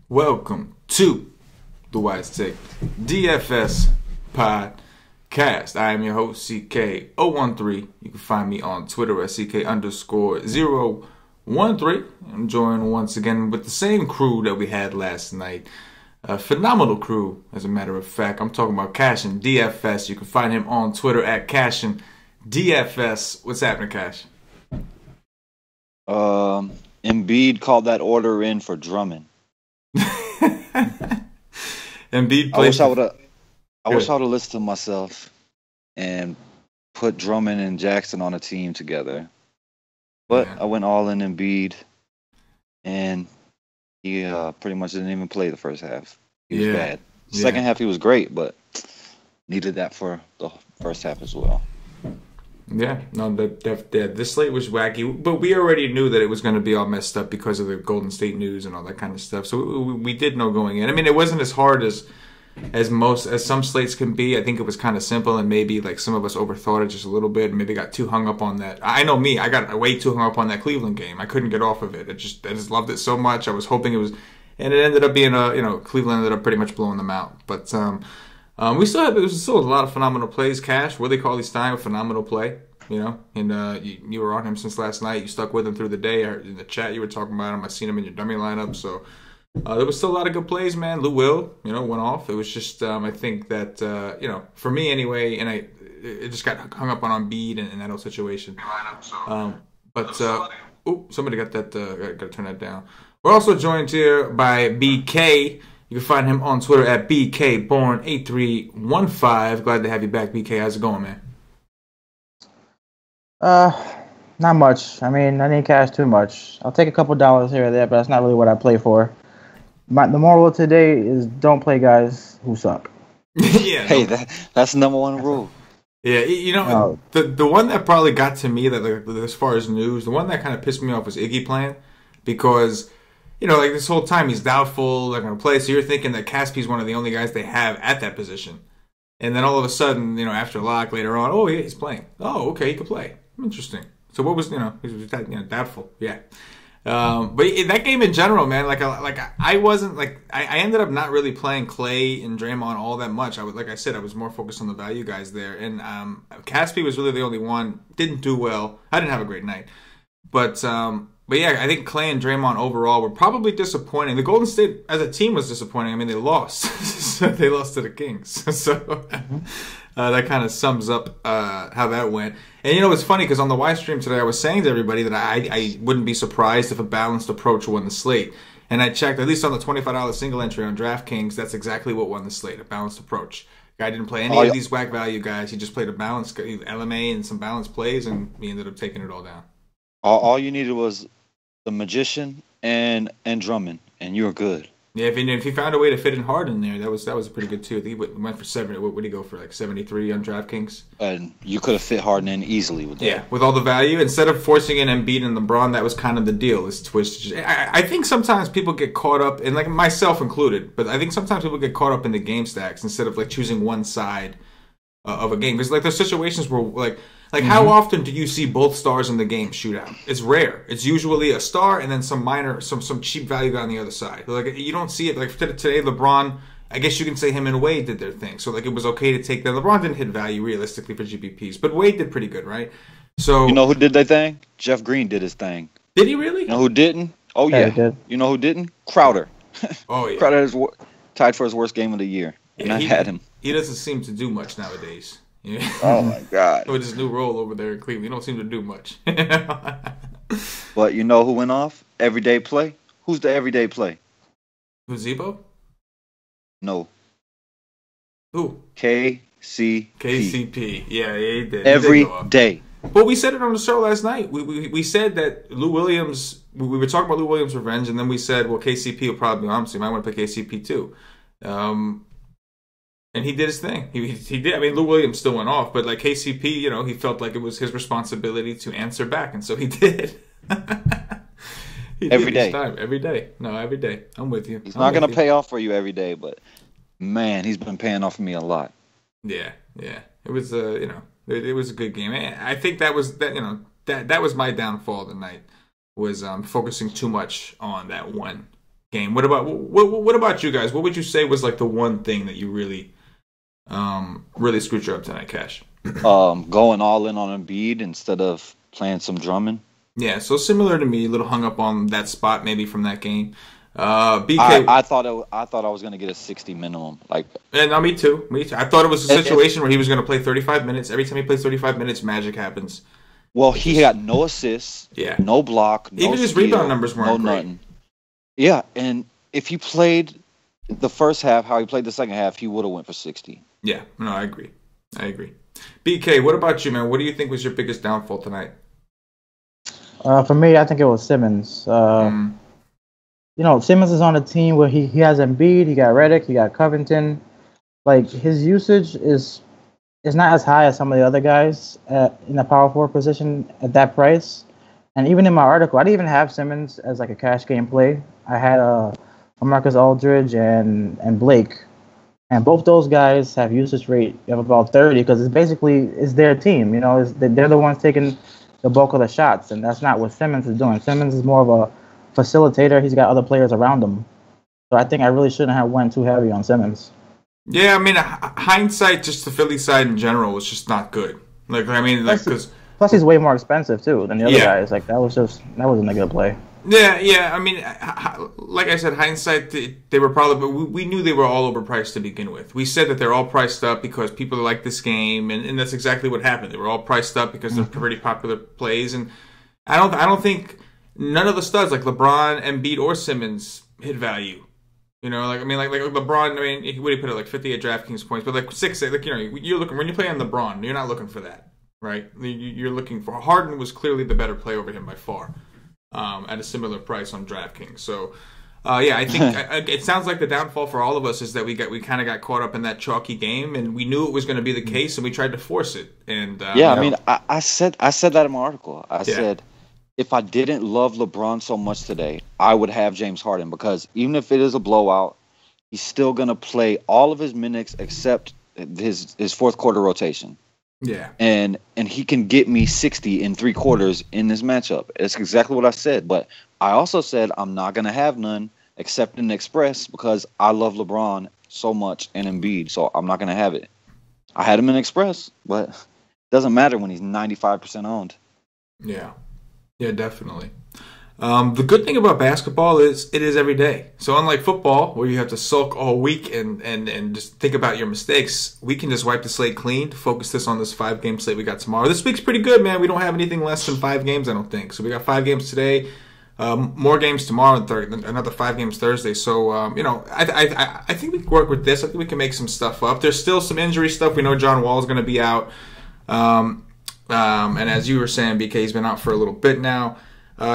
Welcome to the Wise Take DFS podcast. I am your host, CK013. You can find me on Twitter at CK_013. I'm joined once again with the same crew that we had last night. A phenomenal crew, as a matter of fact. I'm talking about CashinDFS. You can find him on Twitter at CashinDFS. What's happening, Cash? Embiid called that order in for Drummond. Embiid I wish I would have listened to myself and put Drummond and Jackson on a team together. But I went all in Embiid, and he pretty much didn't even play the first half. He was bad. Second half he was great, but needed that for the first half as well. Yeah, no, this slate was wacky, but we already knew that it was going to be all messed up because of the Golden State news and all that kind of stuff. So we did know going in. I mean, it wasn't as hard as some slates can be. I think it was kind of simple, and maybe like some of us overthought it just a little bit, and maybe got too hung up on that. I know me, I got way too hung up on that Cleveland game. I couldn't get off of it. I just loved it so much. I was hoping it was, and it ended up being Cleveland ended up pretty much blowing them out, but. There was still a lot of phenomenal plays. Cash, Willie Cauley-Stein, a phenomenal play, and you were on him since last night. You stuck with him through the day. In the chat, you were talking about him. I seen him in your dummy lineup. So there was still a lot of good plays, man. Lou Will, went off. It was just, I think that, for me anyway, and it just got hung up on Embiid and that whole situation. Somebody got that, got to turn that down. We're also joined here by BK. You can find him on Twitter at BKBorn8315. Glad to have you back, BK. How's it going, man? Not much. I mean, I didn't cash too much. I'll take a couple dollars here or there, but that's not really what I play for. The moral of today is don't play guys who suck. Yeah. Hey, that's the number one rule. Yeah, the one that probably got to me, that as far as news, the one that kind of pissed me off was Iggy playing, because this whole time he's doubtful, they're going to play. So you're thinking that Caspi's one of the only guys they have at that position. And then all of a sudden, after lock later on, oh, yeah, he's playing. Oh, okay, he can play. Interesting. So what was, he was doubtful. Yeah. But that game in general, man, I wasn't, I ended up not really playing Clay and Draymond all that much. Like I said, I was more focused on the value guys there. And Caspi was really the only one. Didn't do well. I didn't have a great night. But yeah, I think Clay and Draymond overall were probably disappointing. The Golden State as a team was disappointing. I mean, they lost. They lost to the Kings. So that kind of sums up how that went. And it's funny because on the Y stream today, I was saying to everybody that I wouldn't be surprised if a balanced approach won the slate. And I checked, at least on the $25 single entry on DraftKings, that's exactly what won the slate, a balanced approach. Guy didn't play any of these whack value guys. He just played a balanced LMA and some balanced plays, and he ended up taking it all down. All you needed was the Magician and Drummond, and you were good. Yeah, if he found a way to fit in Harden there, that was pretty good too. He went for 7. What would he go for, like 73 on DraftKings? And you could have fit Harden in easily with that. Yeah, with all the value, instead of forcing in Embiid and LeBron, that was kind of the deal. I think sometimes people get caught up, and like myself included, but I think sometimes people get caught up in the game stacks instead of choosing one side of a game. Because there's situations where how often do you see both stars in the game shoot out? It's rare. It's usually a star and then some cheap value guy on the other side. You don't see it. Like today, LeBron, I guess you can say him and Wade did their thing. So it was okay to take that. LeBron didn't hit value realistically for GPPs, but Wade did pretty good, right? So you know who did their thing? Jeff Green did his thing. Did he really? You know who didn't? Oh yeah. He did. You know who didn't? Crowder. Oh yeah. Crowder is tied for his worst game of the year. And I had him. He doesn't seem to do much nowadays. Yeah. Oh my God! With his new role over there in Cleveland, he don't seem to do much. But you know who went off? Everyday play. Who's the everyday play? Who's Zebo? No. Who? KCP. Yeah, he did. Every day. Well, we said it on the show last night. We said that Lou Williams. We were talking about Lou Williams' revenge, and then we said, well, KCP will probably be on, so you might want to play KCP too. And he did his thing. He did. I mean, Lou Williams still went off, but KCP, he felt like it was his responsibility to answer back, and so he did. Every day. Every day. No, every day. I'm with you. He's not going to pay off for you every day, but man, he's been paying off for me a lot. Yeah. It was, It was a good game. I think that was that was my downfall tonight, was focusing too much on that one game. What about you guys? What would you say was like the one thing that you really screwed you up tonight, Cash? Going all in on Embiid instead of playing some Drummond. Yeah, so similar to me, a little hung up on that spot maybe from that game. BK, I thought I was gonna get a 60 minimum. No, me too. I thought it was a situation where he was gonna play 35 minutes. Every time he plays 35 minutes, magic happens. Well, he had no assists, no block, no even his steal, rebound numbers weren't great. Nothing. Yeah, and if he played the first half how he played the second half, he would have went for 60. Yeah, no, I agree. BK, what about you, man? What do you think was your biggest downfall tonight? For me, I think it was Simmons. Simmons is on a team where he has Embiid, he got Redick, he got Covington. Like, his usage is not as high as some of the other guys in the power forward position at that price. And even in my article, I didn't even have Simmons as like a cash game play. I had Marcus Aldridge and Blake. And both those guys have usage rate of about 30 because it's their team. They're the ones taking the bulk of the shots, and that's not what Simmons is doing. Simmons is more of a facilitator. He's got other players around him. So I think I really shouldn't have went too heavy on Simmons. Yeah, I mean, hindsight, just the Philly side in general was just not good. Plus he's way more expensive too than the other guys. Like that wasn't a good play. Yeah. I mean, like I said, hindsight, they were probably, but we knew they were all overpriced to begin with. We said that they're all priced up because people like this game, and that's exactly what happened. They were all priced up because they're pretty popular plays, and I don't think none of the studs like LeBron, Embiid, or Simmons hit value. Like LeBron. I mean, he would put it like 58 DraftKings points, but like 6, you're looking when you play on LeBron, you're not looking for that, right? You're looking for Harden was clearly the better play over him by far. At a similar price on DraftKings. So, I think it sounds like the downfall for all of us is that we kind of got caught up in that chalky game, and we knew it was going to be the case, and we tried to force it. And I mean, I said that in my article. I said if I didn't love LeBron so much today, I would have James Harden because even if it is a blowout, he's still going to play all of his minutes except his fourth quarter rotation. Yeah, and he can get me 60 in 3 quarters in this matchup. It's exactly what I said. But I also said I'm not going to have none except in the Express because I love LeBron so much and Embiid, so I'm not going to have it. I had him in Express, but it doesn't matter when he's 95% owned. Yeah, definitely. The good thing about basketball is it is every day. So unlike football, where you have to sulk all week and just think about your mistakes, we can just wipe the slate clean, focus this on this 5-game slate we got tomorrow. This week's pretty good, man. We don't have anything less than 5 games, I don't think. So we got 5 games today, more games tomorrow, and another 5 games Thursday. So, I think we can work with this. I think we can make some stuff up. There's still some injury stuff. We know John Wall is going to be out. And as you were saying, BK, he's been out for a little bit now.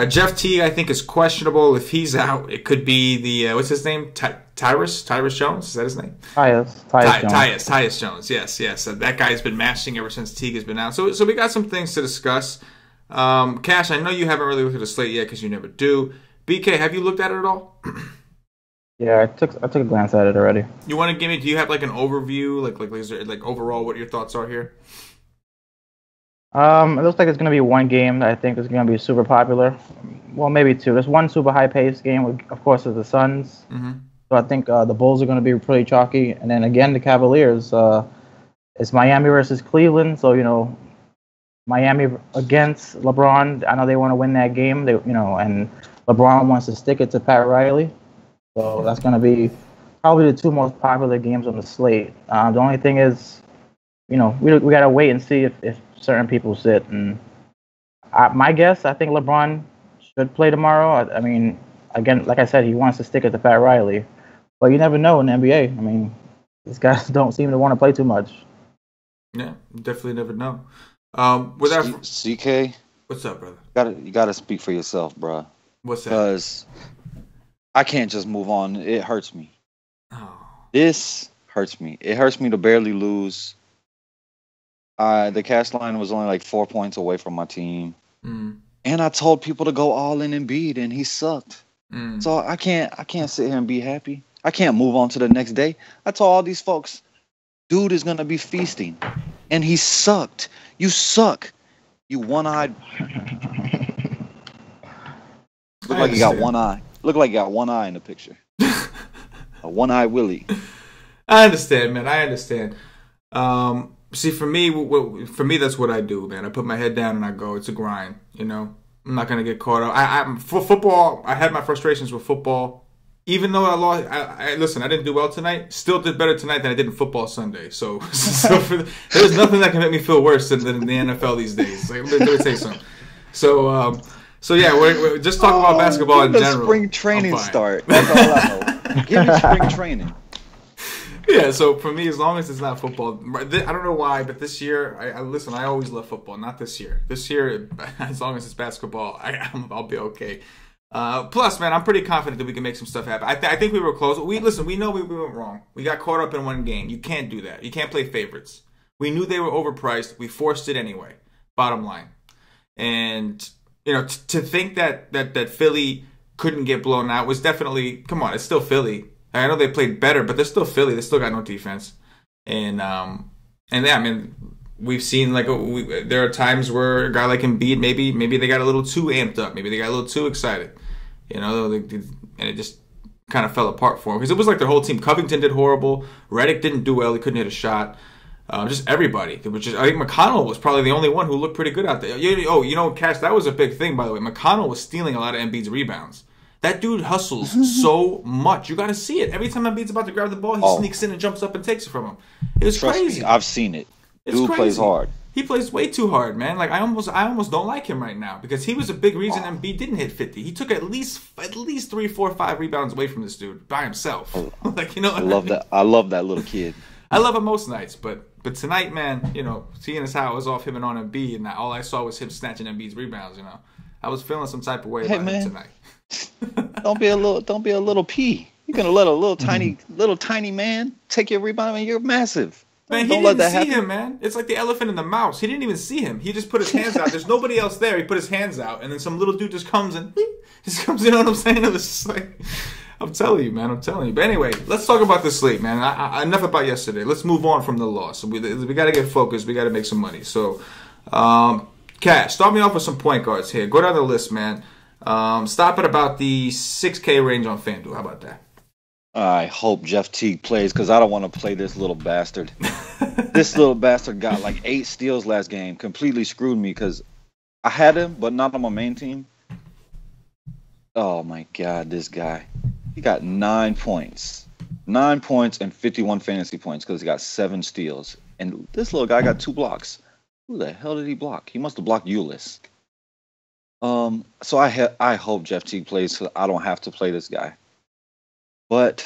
Jeff Teague, I think, is questionable. If he's out, it could be the what's his name? Tyrus Jones. Is that his name? Tyus Jones. Yes. That guy's been mashing ever since Teague has been out. So we got some things to discuss. Cash, I know you haven't really looked at the slate yet because you never do. BK, have you looked at it at all? Yeah, I took a glance at it already. You want to give me? Do you have like an overview, is there, like overall what your thoughts are here? It looks like it's going to be one game that I think is going to be super popular. Well, maybe 2. There's one super high-paced game, of course, is the Suns. Mm-hmm. So I think the Bulls are going to be pretty chalky. And then, again, the Cavaliers. It's Miami versus Cleveland. So, Miami against LeBron. I know they want to win that game. And LeBron wants to stick it to Pat Riley. So that's going to be probably the 2 most popular games on the slate. The only thing is, we got to wait and see if certain people sit. And my guess, I think LeBron should play tomorrow. I mean, again, like I said, he wants to stick it to Pat Riley. But you never know in the NBA. I mean, these guys don't seem to want to play too much. Yeah, definitely never know. CK, what's up, brother? You gotta speak for yourself, bro. What's that? Because I can't just move on. It hurts me. Oh. This hurts me. It hurts me to barely lose. The cash line was only like 4 points away from my team. Mm. And I told people to go all in Embiid, and he sucked. Mm. So I can't sit here and be happy. I can't move on to the next day. I told all these folks, dude is going to be feasting. And he sucked. You suck. You one-eyed. Look like you got one eye. Look like you got one eye in the picture. A one-eyed Willie. I understand, man. I understand. See, for me, that's what I do, man. I put my head down and I go. It's a grind, you know. I'm not gonna get caught up. For football, I had my frustrations with football. Even though I lost, listen. I didn't do well tonight. Still did better tonight than I did in football Sunday. So there's nothing that can make me feel worse than the NFL these days. Like, let me say something. So yeah, we're just talking about basketball in general. Spring training start. That's all I know. Give me spring training. Yeah, so for me, as long as it's not football, I don't know why, but this year, I always love football. Not this year. This year, as long as it's basketball, I'll be okay. Plus, man, I'm pretty confident that we can make some stuff happen. I think we were close. We know we went wrong. We got caught up in one game. You can't do that. You can't play favorites. We knew they were overpriced. We forced it anyway. Bottom line. And, you know, to think that Philly couldn't get blown out was definitely, come on, it's still Philly. I know they played better, but they're still Philly. They still got no defense. And yeah, I mean, we've seen there are times where a guy like Embiid, maybe they got a little too amped up. Maybe they got a little too excited. You know, and it just kind of fell apart for him. Because it was like their whole team. Covington did horrible. Redick didn't do well. He couldn't hit a shot. Just everybody. I think McConnell was probably the only one who looked pretty good out there. Oh, you know, Cash, that was a big thing, by the way. McConnell was stealing a lot of Embiid's rebounds. That dude hustles so much. You got to see it. Every time Embiid's about to grab the ball, he sneaks in and jumps up and takes it from him. It was crazy. Me, I've seen it. Dude plays hard. He plays way too hard, man. Like I almost don't like him right now because he was a big reason Embiid didn't hit 50. He took at least 3, 4, 5 rebounds away from this dude by himself. Like, you know, that. I love that little kid. I love him most nights, but tonight, man, you know, seeing as how it was off him and on Embiid, and all I saw was him snatching Embiid's rebounds. You know, I was feeling some type of way about him tonight. Don't be a little pea. You're gonna let a little tiny man take your rebound? I mean, you're massive. Man, he didn't see him, man. It's like the elephant and the mouse. He didn't even see him. He just put his hands out. There's nobody else there. He put his hands out, and then some little dude just comes and you know what I'm saying? It was just like, I'm telling you, man. I'm telling you. But anyway, let's talk about the slate, man. Enough about yesterday. Let's move on from the loss. We got to get focused. We got to make some money. So, Cash, start me off with some point guards here. Go down the list, man. Stop at about the 6K range on FanDuel. How about that? I hope Jeff Teague plays because I don't want to play this little bastard. This little bastard got like 8 steals last game. Completely screwed me because I had him, but not on my main team. Oh, my God, this guy. He got 9 points. 9 points and 51 fantasy points because he got 7 steals. And this little guy got 2 blocks. Who the hell did he block? He must have blocked Ulyss. So I hope Jeff Teague plays so I don't have to play this guy. But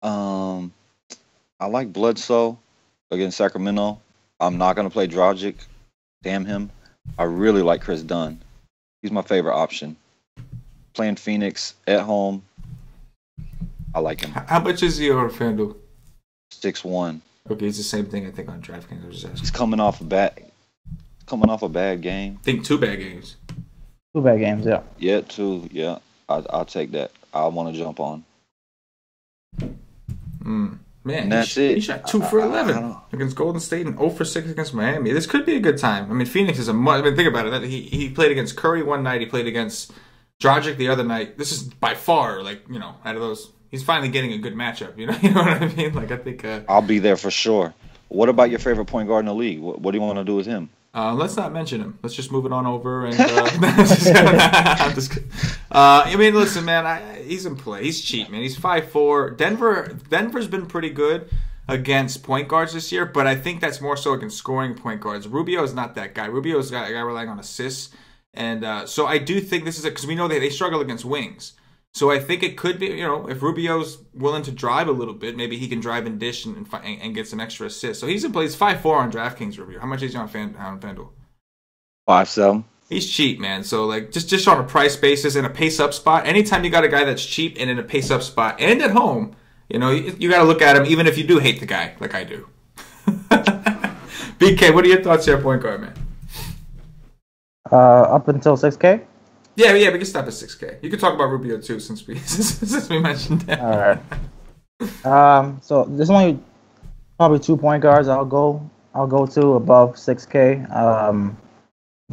I like Bledsoe against Sacramento. I'm not going to play Dragic. Damn him. I really like Chris Dunn. He's my favorite option. Playing Phoenix at home. I like him. How much is he on FanDuel? 6-1. Okay, it's the same thing I think on DraftKings. He's coming off a bad game. I think 2 bad games. 2 bad games, yeah. Yeah, 2. Yeah, I'll take that. I want to jump on. Man, that's it. He shot 2 for 11 against Golden State and 0 for 6 against Miami. This could be a good time. I mean, Phoenix is think about it. He played against Curry one night. He played against Dragic the other night. This is by far, like, you know, out of those, he's finally getting a good matchup. You know what I mean? Like, I think I'll be there for sure. What about your favorite point guard in the league? What do you want to do with him? Let's not mention him. Let's just move it on over. And I mean, listen, man. He's in play. He's cheap, man. He's 5'4". Denver's been pretty good against point guards this year, but I think that's more so against scoring point guards. Rubio is not that guy. Rubio's got a guy relying on assists, and so I do think this is because we know they struggle against wings. So I think it could be, you know, if Rubio's willing to drive a little bit, maybe he can drive and dish and get some extra assists. So he's in place 5'4" on DraftKings. Rubio. How much is he on FanDuel? 5-7. He's cheap, man. So like just on a price basis in a pace up spot. Anytime you got a guy that's cheap and in a pace up spot and at home, you know, you got to look at him even if you do hate the guy like I do. BK, what are your thoughts here, point guard, man? Up until 6K. Yeah, we can stop at 6K. You can talk about Rubio too, since we mentioned that. All right. So there's only probably 2 point guards I'll go I'll go to above 6K.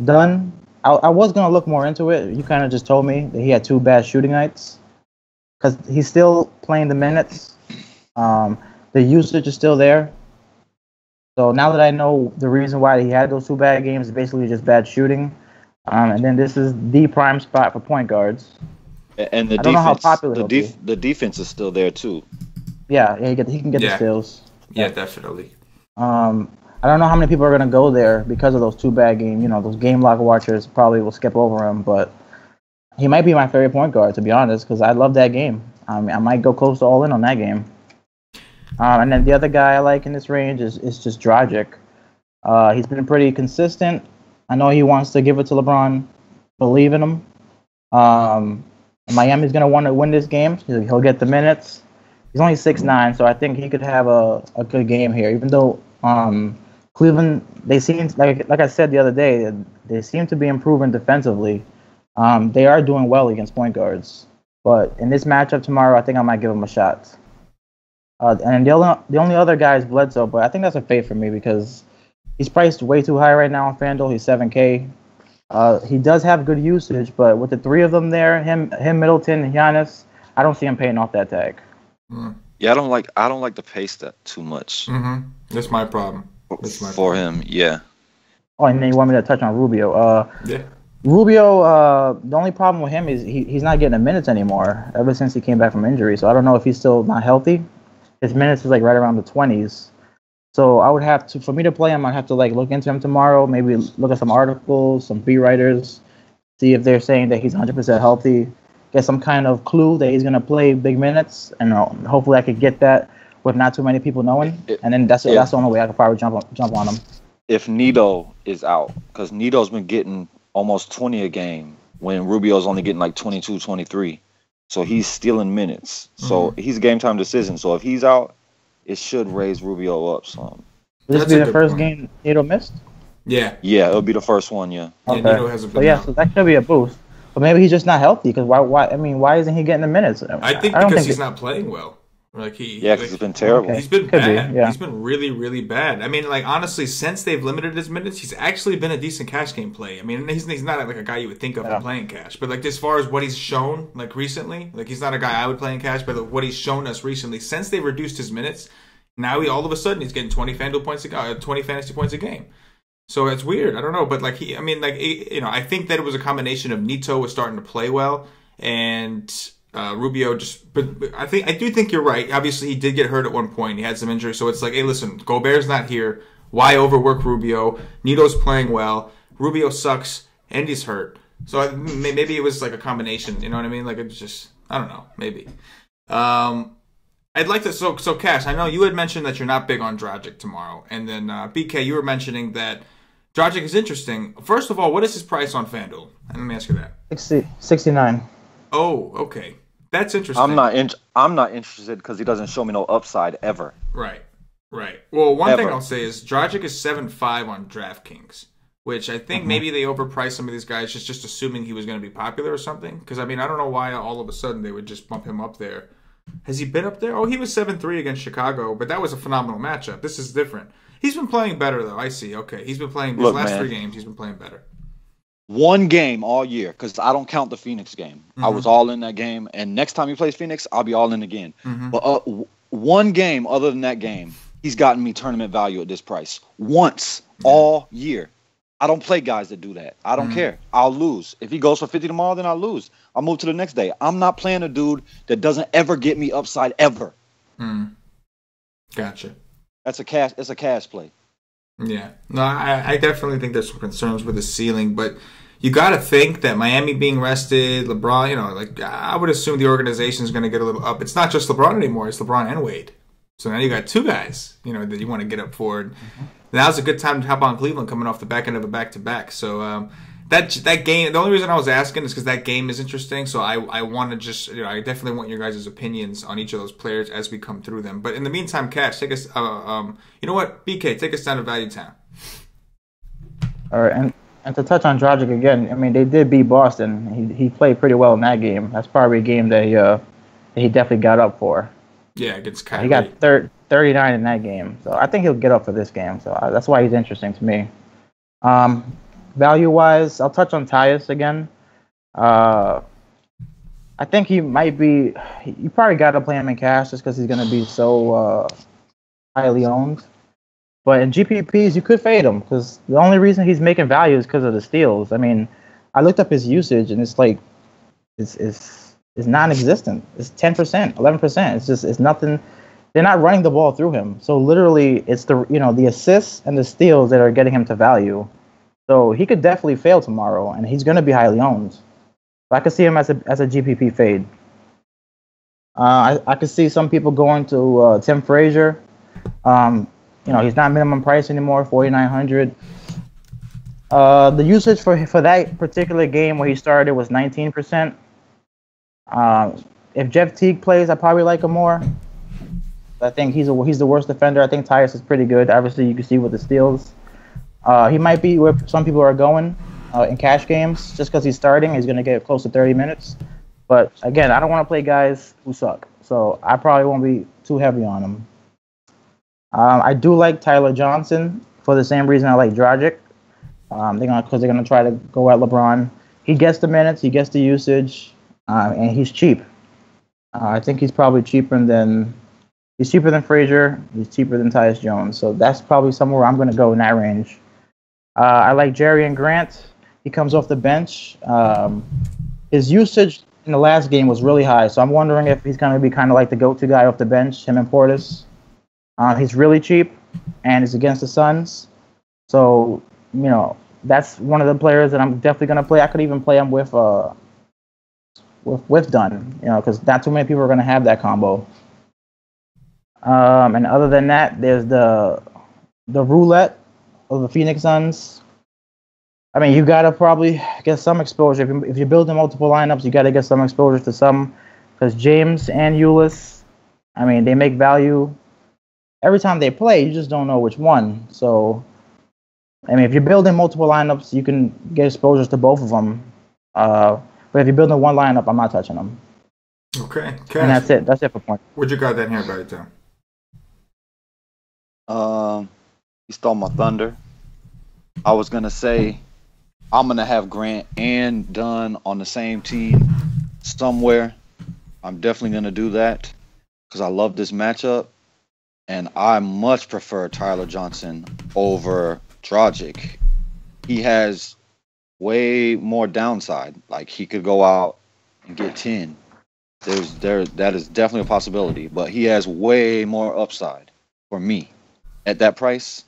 Dunn. I was gonna look more into it. You kind of just told me that he had 2 bad shooting nights because he's still playing the minutes. The usage is still there. So now that I know the reason why he had those 2 bad games is basically just bad shooting. And then this is the prime spot for point guards. And the I don't know how popular the defense is still there too. Yeah, he can get the steals. Yeah, definitely. I don't know how many people are going to go there because of those 2 bad games. You know, those game log watchers probably will skip over him, but he might be my favorite point guard, to be honest, because I love that game. I might go close to all in on that game. And then the other guy I like in this range is just Dragic. He's been pretty consistent. I know he wants to give it to LeBron. Believe in him. Miami's going to want to win this game. He'll get the minutes. He's only 6'9", so I think he could have a good game here, even though Cleveland, they seem like I said the other day, they seem to be improving defensively. They are doing well against point guards, but in this matchup tomorrow, I think I might give them a shot. And the only other guy is Bledsoe, but I think that's a fade for me because he's priced way too high right now on FanDuel. He's 7K. He does have good usage, but with the 3 of them there, him, Middleton, and Giannis, I don't see him paying off that tag. Yeah, I don't like the pace that too much. Mm-hmm. That's my problem. For him, yeah. Oh, and then you want me to touch on Rubio? Yeah. Rubio, the only problem with him is he's not getting the minutes anymore ever since he came back from injury. So I don't know if he's still not healthy. His minutes is like right around the 20s. So I would have to, for me to play him, I'd have to like look into him tomorrow, maybe look at some articles, some beat writers, see if they're saying that he's 100% healthy, get some kind of clue that he's going to play big minutes, and hopefully I could get that with not too many people knowing. And then that's the only way I could probably jump on him. If Nito is out, because Nito's been getting almost 20 a game when Rubio's only getting like 22, 23. So he's stealing minutes. So he's a game time decision. So if he's out, it should raise Rubio up some. Will this be the first game Nito missed? Yeah. Yeah, it'll be the first one, yeah. Okay. Yeah, Nito hasn't been out. So that could be a boost. But maybe he's just not healthy, because why isn't he getting the minutes? I think because he's not playing well. Because he's been terrible. Okay. He's been bad. Yeah. He's been really, really bad. I mean, like, honestly, since they've limited his minutes, he's actually been a decent cash game play. I mean, he's not like a guy you would think of in playing cash. But, like, as far as what he's shown, like, recently, like, he's not a guy I would play in cash, but what he's shown us recently, since they reduced his minutes, now all of a sudden he's getting 20 FanDuel points a game, 20 fantasy points a game. So it's weird. I don't know. But, like, I think that it was a combination of Nito was starting to play well and Rubio but I do think you're right. Obviously, he did get hurt at one point. He had some injury. So it's like, hey, listen, Gobert's not here. Why overwork Rubio? Nito's playing well. Rubio sucks, and he's hurt. So maybe it was like a combination. You know what I mean? Like, it's just, I don't know. Maybe. I'd like to, so Cash, I know you had mentioned that you're not big on Dragic tomorrow. And then BK, you were mentioning that Dragic is interesting. First of all, what is his price on FanDuel? And let me ask you that. 69. Oh, okay. That's interesting. I'm not interested because he doesn't show me no upside ever. Right. Well, one thing I'll say is Dragic is 7.5 on DraftKings, which I think maybe they overpriced some of these guys just assuming he was going to be popular or something. Because, I mean, I don't know why all of a sudden they would just bump him up there. Has he been up there? Oh, he was 7-3 against Chicago, but that was a phenomenal matchup. This is different. He's been playing better, though. I see. Okay. He's been playing these last 3 games. He's been playing better. One game all year, because I don't count the Phoenix game. I was all in that game, and next time he plays Phoenix, I'll be all in again. But one game other than that game, he's gotten me tournament value at this price. Once all year. I don't play guys that do that. I don't care. I'll lose. If he goes for 50 tomorrow, then I'll lose. I'll move to the next day. I'm not playing a dude that doesn't ever get me upside ever. Gotcha. It's a cash play. Yeah. No, I definitely think there's some concerns with the ceiling, but you got to think that Miami being rested, LeBron, I would assume the organization is going to get a little up. It's not just LeBron anymore. It's LeBron and Wade. So now you got 2 guys, that you want to get up for. Now's a good time to hop on Cleveland coming off the back end of a back-to-back. So that game, the only reason I was asking is because that game is interesting. So I want to just, I definitely want your guys' opinions on each of those players as we come through them. But in the meantime, Cash, take us, you know what? BK, take us down to Value Town. All right, and to touch on Dragic again, I mean, they did beat Boston. He played pretty well in that game. That's probably a game that he definitely got up for. Yeah, against Kyrie. He got 39 in that game. So I think he'll get up for this game. So that's why he's interesting to me. Value-wise, I'll touch on Tyus again. I think he might be. You probably got to play him in cash just because he's going to be so highly owned. But in GPPs, you could fade him because the only reason he's making value is because of the steals. I mean, I looked up his usage and it's like it's non-existent. It's 10%, 11%. It's nothing. They're not running the ball through him. So literally, it's the assists and the steals that are getting him to value. So he could definitely fail tomorrow, and he's going to be highly owned. So I could see him as a GPP fade. I could see some people going to Tim Frazier. He's not minimum price anymore, 4,900. The usage for that particular game where he started was 19%. If Jeff Teague plays, I probably like him more. I think he's the worst defender. I think Tyus is pretty good. Obviously, you can see with the steals. He might be where some people are going in cash games. Just because he's starting, he's going to get close to 30 minutes. But again, I don't want to play guys who suck. So I probably won't be too heavy on him. I do like Tyler Johnson for the same reason I like Dragic. Because they're gonna try to go at LeBron. He gets the minutes, he gets the usage, and he's cheap. I think he's probably cheaper than Frazier. He's cheaper than Tyus Jones. So that's probably somewhere I'm gonna go in that range. I like Jerry Grant. He comes off the bench. His usage in the last game was really high, so I'm wondering if he's gonna be kind of like the go-to guy off the bench. Him and Portis. He's really cheap, and it's against the Suns. So, that's one of the players that I'm definitely going to play. I could even play him with Dunn, because not too many people are going to have that combo. And other than that, there's the roulette of the Phoenix Suns. I mean, you got to probably get some exposure. If you're building multiple lineups, you got to get some exposure to some, because James and Ulis, I mean, they make value. Every time they play, you just don't know which one. So, I mean, if you're building multiple lineups, you can get exposures to both of them. But if you're building one lineup, I'm not touching them. Okay. And that's it. That's it for points. Where'd you got that here, buddy, Tom? He stole my thunder. I was going to say I'm going to have Grant and Dunn on the same team somewhere. I'm definitely going to do that because I love this matchup. And I much prefer Tyler Johnson over Dragic. He has way more downside. Like, he could go out and get 10. That is definitely a possibility. But he has way more upside for me. At that price,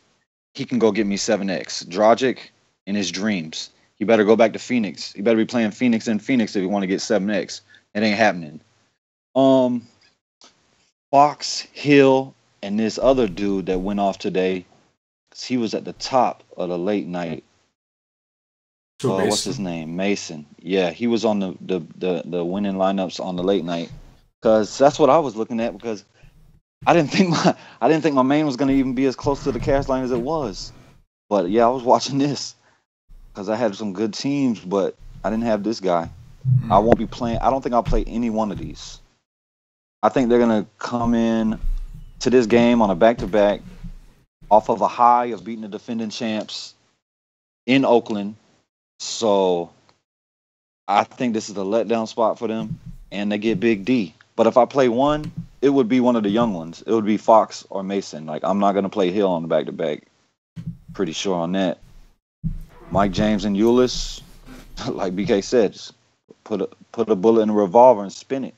he can go get me 7x. Dragic, in his dreams, he better go back to Phoenix. He better be playing Phoenix in Phoenix if he want to get 7x. It ain't happening. Fox, Hill, and this other dude that went off today, he was at the top of the late night. What's his name? Mason. Yeah, he was on the winning lineups on the late night. Because that's what I was looking at. Because I didn't think my main was going to even be as close to the cash line as it was. But yeah, I was watching this because I had some good teams, but I didn't have this guy. I won't be playing. I don't think I'll play any one of these. I think they're going to come in to this game on a back-to-back off of a high of beating the defending champs in Oakland. So I think this is a letdown spot for them, and they get Big D. But if I play one, it would be one of the young ones. It would be Fox or Mason. Like, I'm not going to play Hill on the back-to-back. Pretty sure on that. Mike James and Ulis, like BK said, just put a bullet in a revolver and spin it.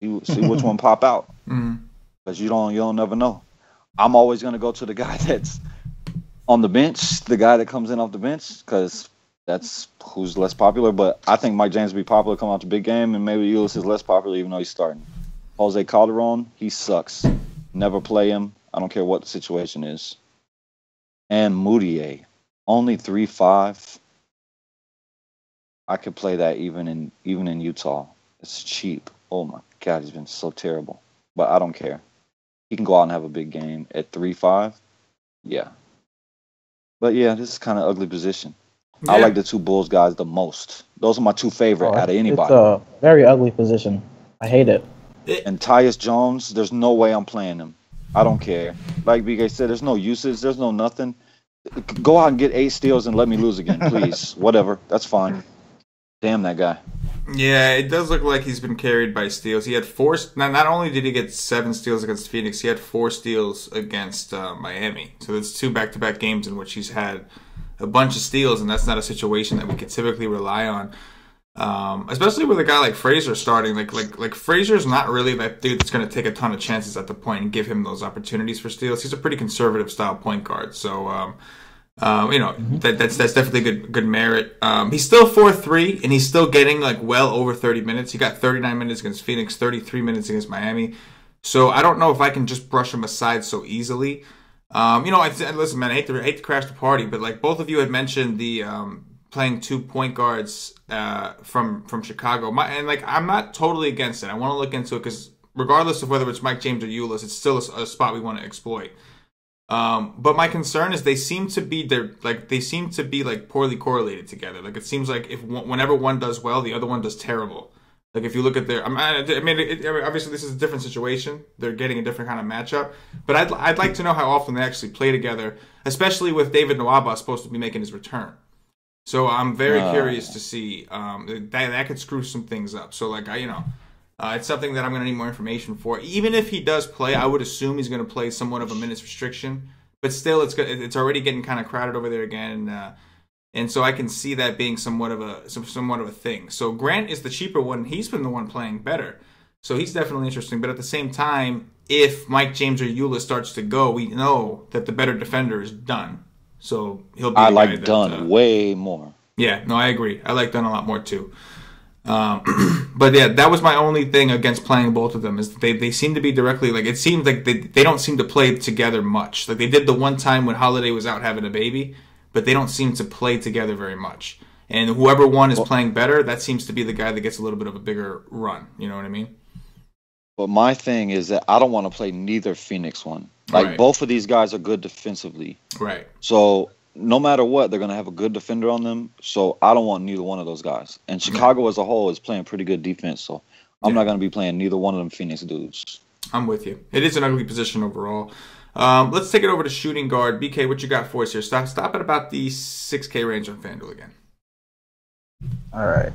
See which one pop out. Because you don't never know. I'm always going to go to the guy that's on the bench, the guy that comes in off the bench, because that's who's less popular. But I think Mike James will be popular coming out the big game, and maybe Ulis is less popular even though he's starting. Jose Calderon, he sucks. Never play him. I don't care what the situation is. And Moutier, only 3.5. I could play that even in Utah. It's cheap. Oh my God, he's been so terrible. But I don't care. He can go out and have a big game at 3.5. Yeah. But yeah, this is kind of ugly position. Yeah. I like the two Bulls guys the most. Those are my two favorite out of anybody. It's a very ugly position. I hate it. And Tyus Jones, there's no way I'm playing him. I don't care. Like BK said, there's no usage. There's no nothing. Go out and get 8 steals and let me lose again, please. Whatever. That's fine. Damn that guy. Yeah, it does look like he's been carried by steals. He had 4. Not only did he get 7 steals against Phoenix, he had 4 steals against Miami. So that's 2 back-to-back games in which he's had a bunch of steals, and that's not a situation that we can typically rely on. Especially with a guy like Frazier starting. Like Frazier's not really that dude that's going to take a ton of chances at the point and give him those opportunities for steals. He's a pretty conservative style point guard. So, that's definitely good merit. He's still 4-3, and he's still getting like well over 30 minutes. He got 39 minutes against Phoenix, 33 minutes against Miami. So I don't know if I can just brush him aside so easily. Listen, man, I hate to crash the party, but like both of you had mentioned the playing 2 point guards from Chicago, I'm not totally against it. I want to look into it because regardless of whether it's Mike James or Ulis, it's still a spot we want to exploit. But my concern is they seem to be poorly correlated together. Like it seems like whenever one does well, the other one does terrible. Like if you look at obviously this is a different situation. They're getting a different kind of matchup. But I'd like to know how often they actually play together, especially with David Nwaba supposed to be making his return. So I'm very curious to see that could screw some things up. So it's something that I'm going to need more information for. Even if he does play, I would assume he's going to play somewhat of a minutes restriction. But still, it's already getting kind of crowded over there again, and so I can see that being somewhat of a thing. So Grant is the cheaper one. He's been the one playing better, so he's definitely interesting. But at the same time, if Mike James or Eula starts to go, we know that the better defender is Dunn. So he'll be. I like Dunn way more. Yeah, no, I agree. I like Dunn a lot more too. But yeah, that was my only thing against playing both of them is they seem to be directly it seems like they don't seem to play together much. Like they did the one time when Holiday was out having a baby, but they don't seem to play together very much. And whoever one is playing better, that seems to be the guy that gets a little bit of a bigger run. You know what I mean? But my thing is that I don't want to play neither Phoenix one. Like both of these guys are good defensively. Right. So no matter what, they're going to have a good defender on them. So I don't want neither one of those guys. And Chicago as a whole is playing pretty good defense. So I'm not going to be playing neither one of them Phoenix dudes. I'm with you. It is an ugly position overall. Let's take it over to shooting guard. BK, what you got for us here? Stop at about the 6K range on FanDuel again. All right.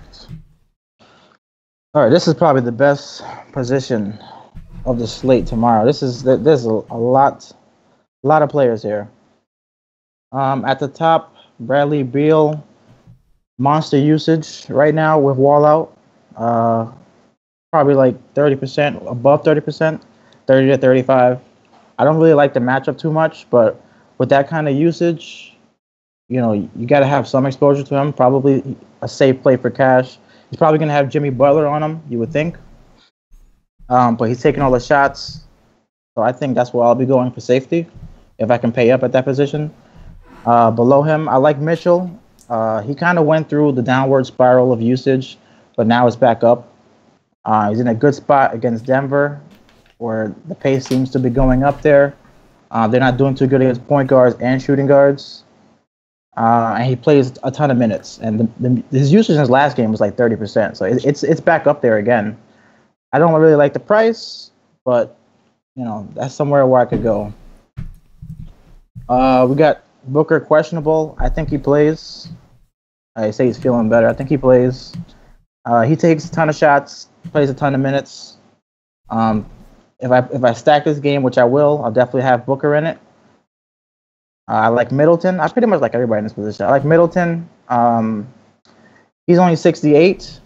This is probably the best position of the slate tomorrow. There's a lot of players here. At the top, Bradley Beal, monster usage right now with Wall out. Probably like 30%, above 30%, 30 to 35. I don't really like the matchup too much, but with that kind of usage, you got to have some exposure to him. Probably a safe play for cash. He's probably going to have Jimmy Butler on him, you would think. But he's taking all the shots. So I think that's where I'll be going for safety if I can pay up at that position. Below him, I like Mitchell. He kind of went through the downward spiral of usage, but now it's back up. He's in a good spot against Denver, where the pace seems to be going up there. They're not doing too good against point guards and shooting guards. And he plays a ton of minutes. And his usage in his last game was like 30%. So it's back up there again. I don't really like the price, but, that's somewhere where I could go. We got Booker questionable. I think he plays. I say he's feeling better. I think he plays. He takes a ton of shots, plays a ton of minutes. If I stack this game, which I will, I'll definitely have Booker in it. I like Middleton. I pretty much like everybody in this position. I like Middleton. He's only 68.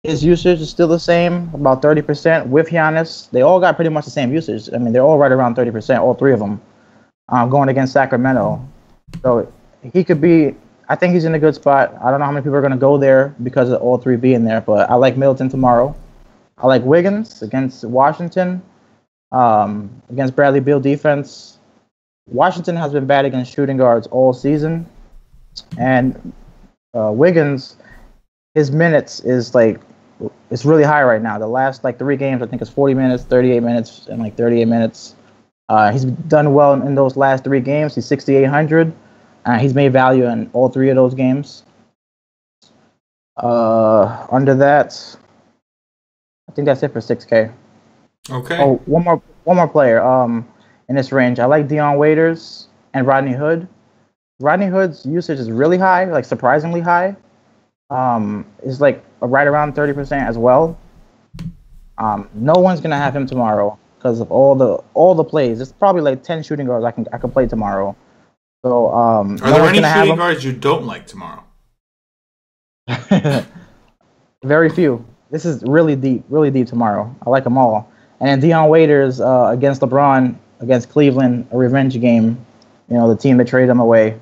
His usage is still the same, about 30% with Giannis. They all got pretty much the same usage. I mean, they're all right around 30%, all three of them, going against Sacramento. So he could be, I think he's in a good spot. I don't know how many people are going to go there because of all three being there, but I like Middleton tomorrow. I like Wiggins against Washington, against Bradley Beal defense. Washington has been bad against shooting guards all season. And Wiggins, his minutes is it's really high right now. The last 3 games, I think it's 40 minutes, 38 minutes, and 38 minutes. He's done well in those last 3 games. He's 6,800. He's made value in all 3 of those games. Under that, I think that's it for 6K. Okay. Oh, one more player. In this range, I like Dion Waiters and Rodney Hood. Rodney Hood's usage is really high, like surprisingly high. Is like right around 30% as well. No one's gonna have him tomorrow because of all the plays. It's probably like 10 shooting guards I can play tomorrow. So Are no there one's any gonna have shooting him. guards you don't like tomorrow? Very few. This is really deep tomorrow. I like them all. And then Dion Waiters against LeBron against Cleveland, a revenge game. You know, the team that traded him away.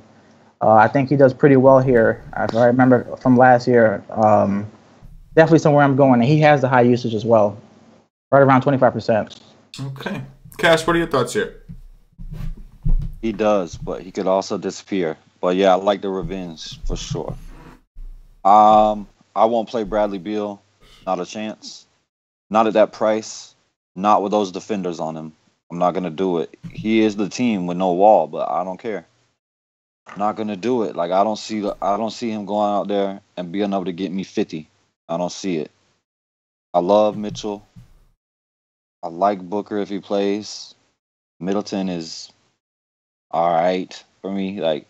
I think he does pretty well here. If I remember from last year, definitely somewhere I'm going. And he has the high usage as well, right around 25%. Okay. Cash, what are your thoughts here? He does, but he could also disappear. But yeah, I like the revenge for sure. I won't play Bradley Beal. Not a chance. Not at that price. Not with those defenders on him. I'm not gonna do it. He is the team with no wall, but I don't care. Not gonna do it. Like I don't see him going out there and being able to get me 50. I don't see it. I love Mitchell. I like Booker if he plays. Middleton is all right for me. Like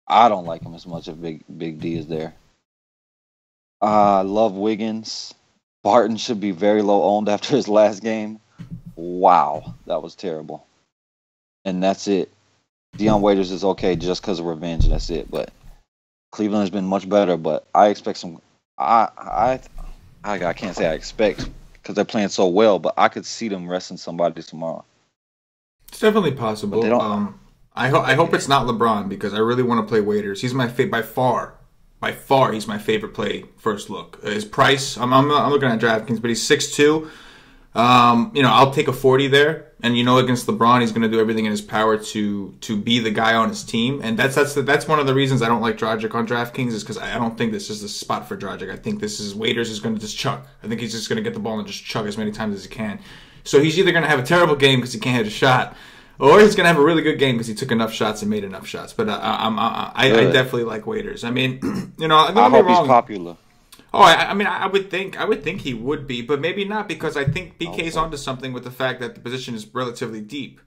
I don't like him as much if Big D is there. I love Wiggins. Barton should be very low owned after his last game. Wow, that was terrible. And that's it. Dion Waiters is okay just because of revenge, and that's it. But Cleveland has been much better. But I expect some. I can't say I expect because they're playing so well. But I could see them resting somebody tomorrow. It's definitely possible. But they don't. I hope it's not LeBron because I really want to play Waiters. He's my by far. He's my favorite play first look. His price. I'm looking at DraftKings, but he's 6'2". I'll take a 40 there, and against LeBron, he's going to do everything in his power to be the guy on his team, and that's one of the reasons I don't like Dragic on DraftKings is because I don't think this is the spot for Dragic. I think Waiters is going to just chuck. I think he's just going to get the ball and just chuck as many times as he can. So he's either going to have a terrible game because he can't hit a shot, or he's going to have a really good game because he took enough shots and made enough shots. But I definitely like Waiters. I mean, I hope he's popular. Oh, I would think he would be, but maybe not because I think BK's onto something with the fact that the position is relatively deep.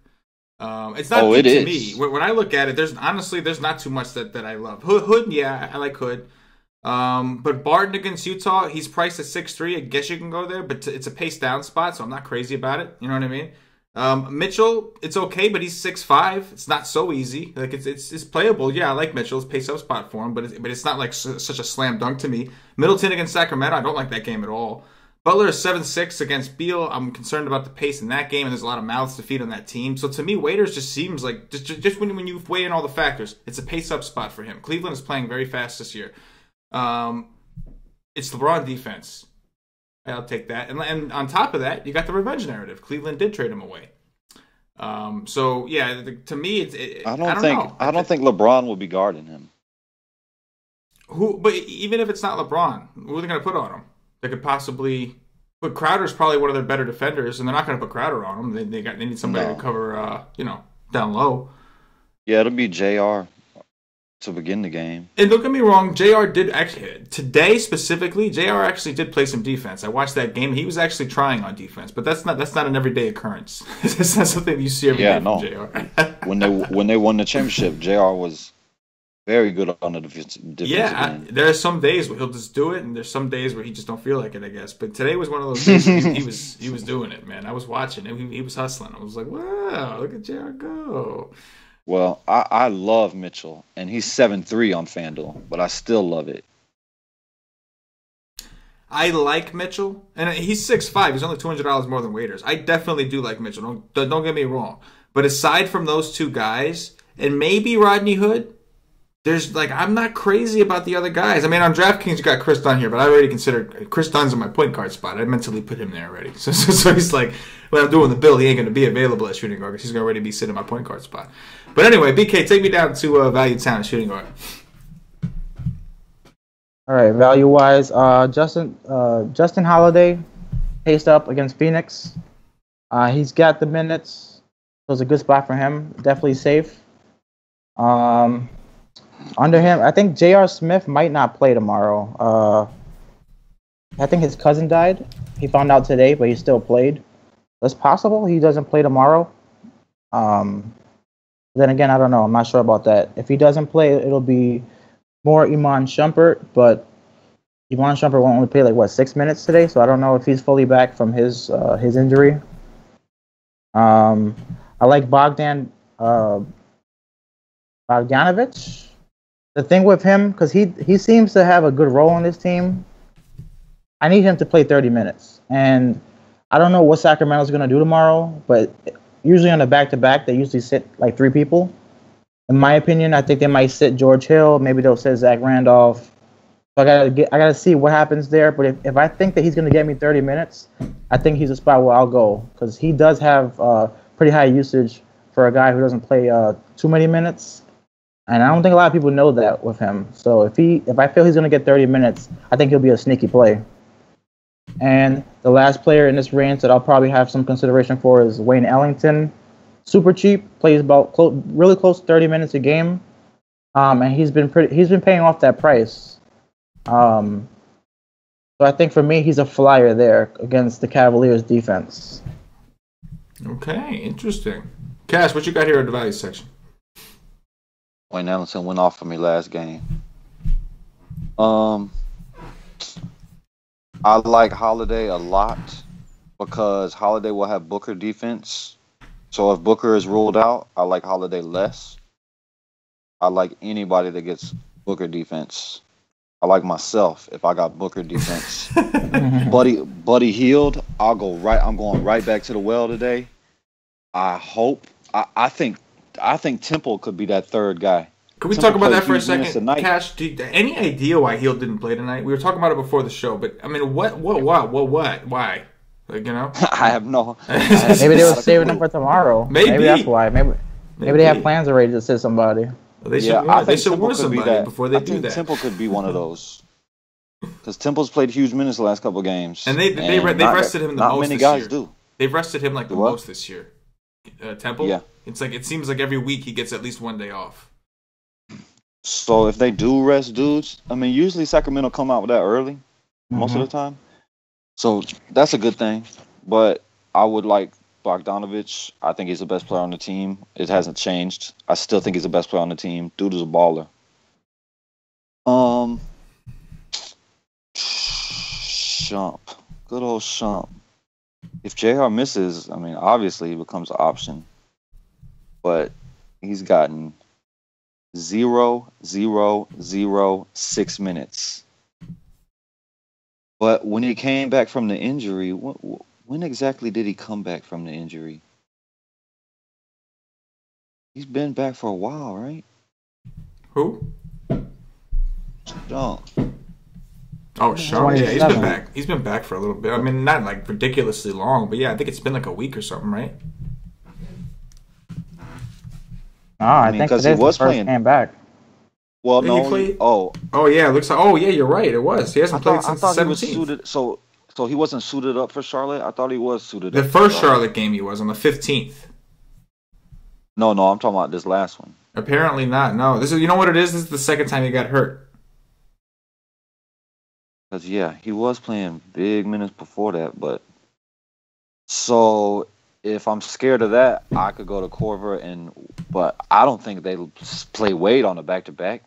It's not deep to me. When I look at it, there's not too much that I love. Hood, yeah, I like Hood. But Barton against Utah, he's priced at 6'3". I guess you can go there, but it's a pace down spot, so I'm not crazy about it. You know what I mean? Mitchell, it's okay, but he's 6'5". It's not so easy. Like it's playable. Yeah, I like Mitchell. It's pace up spot for him, but it's not like such a slam dunk to me. Middleton against Sacramento, I don't like that game at all. Butler is 7'6" against Beal. I'm concerned about the pace in that game, and there's a lot of mouths to feed on that team. So to me, Waiters just seems like just when you weigh in all the factors, it's a pace up spot for him. Cleveland is playing very fast this year. It's LeBron defense. I'll take that. And on top of that, you got the revenge narrative. Cleveland did trade him away. So yeah, to me, I don't think LeBron will be guarding him. But even if it's not LeBron, who are they going to put on him? They could possibly. But Crowder's probably one of their better defenders, and they're not going to put Crowder on him. They need somebody to cover, down low. Yeah, it'll be JR to begin the game. And don't get me wrong, JR did actually today specifically. JR actually did play some defense. I watched that game. He was actually trying on defense, but that's not an everyday occurrence. That's not something you see every day from JR. when they won the championship, JR was very good on the defensive game. There are some days where he'll just do it, and there's some days where he just don't feel like it, I guess. But today was one of those days where he was doing it, man. I was watching it. He was hustling. I was like, wow, look at JR go. Well, I love Mitchell, and he's 7'3" on FanDuel, but I still love it. I like Mitchell, and he's 6'5". He's only $200 more than Waiters. I definitely do like Mitchell. Don't get me wrong. But aside from those two guys, and maybe Rodney Hood, I'm not crazy about the other guys. I mean, on DraftKings, you got Chris Dunn here, but I already considered Chris Dunn's in my point guard spot. I mentally put him there already. So he's like, when I'm doing the bill, he ain't going to be available at shooting guard because he's going to already be sitting in my point guard spot. But anyway, BK, take me down to value town shooting guard. All right, value-wise, Justin Holiday paced up against Phoenix. He's got the minutes, so it's a good spot for him. Definitely safe. Under him, I think J.R. Smith might not play tomorrow. I think his cousin died. He found out today, but he still played. it's possible he doesn't play tomorrow. Then again, I don't know. I'm not sure about that. If he doesn't play, it'll be more Iman Shumpert, but Iman Shumpert won't only play like 6 minutes today, so I don't know if he's fully back from his injury. I like Bogdanovic. The thing with him, because he seems to have a good role on this team, I need him to play 30 minutes. And I don't know what Sacramento's going to do tomorrow, but usually on the back-to-back, they usually sit like 3 people. In my opinion, I think they might sit George Hill. Maybe they'll sit Zach Randolph. So I gotta see what happens there. But if I think that he's going to get me 30 minutes, I think he's a spot where I'll go, because he does have pretty high usage for a guy who doesn't play too many minutes. And I don't think a lot of people know that with him. So if I feel he's going to get 30 minutes, I think he'll be a sneaky play. And the last player in this range that I'll probably have some consideration for is Wayne Ellington. Super cheap, plays about really close to 30 minutes a game, and he's been paying off that price. So I think for me, he's a flyer there against the Cavaliers defense. Okay, interesting. Cash, what you got here in the value section? Wayne Ellington went off for me last game. I like Holiday a lot because Holiday will have Booker defense. So if Booker is ruled out, I like Holiday less. I like anybody that gets Booker defense. I like myself if I got Booker defense. Buddy Hield, I'm going right back to the well today. I think Temple could be that third guy. Can we talk about that for a second? Cash, any idea why Hield didn't play tonight? We were talking about it before the show, but I mean, what, why? Like, you know? I have no. Maybe they were saving him for tomorrow. Maybe that's why. Maybe they have plans already to sit somebody. Well, they should warn somebody before they do that. Temple could be one of those. Because Temple's played huge minutes the last couple of games. And they rested him the most this year. Not many guys do. They've rested him like the most this year. Temple? Yeah. It seems like every week he gets at least one day off. So if they do rest dudes, I mean, usually Sacramento come out with that early, most of the time. So that's a good thing. But I would like Bogdanovic. I think he's the best player on the team. It hasn't changed. I still think he's the best player on the team. Dude is a baller. Shump. Good old Shump. If JR misses, I mean, obviously he becomes an option. But he's gotten 0, 0, 0, 6 minutes. But when he came back from the injury, when exactly did he come back from the injury? He's been back for a while, right? Who? Shump. Oh, Shump. Yeah, he's been back. He's been back for a little bit. I mean, not like ridiculously long, but yeah, I think it's been like a week or something, right? I think because he was playing. Came back. Well, no. He played? Oh, yeah. It looks like. Oh, yeah. You're right. It was. He hasn't played since the 17th. So he wasn't suited up for Charlotte. I thought he was suited up. The first Charlotte game he was on the 15th. No. I'm talking about this last one. Apparently not. No. This is. You know what it is? This is the second time he got hurt. Because he was playing big minutes before that, but so. If I'm scared of that, I could go to Korver, but I don't think they play Wade on a back-to-back.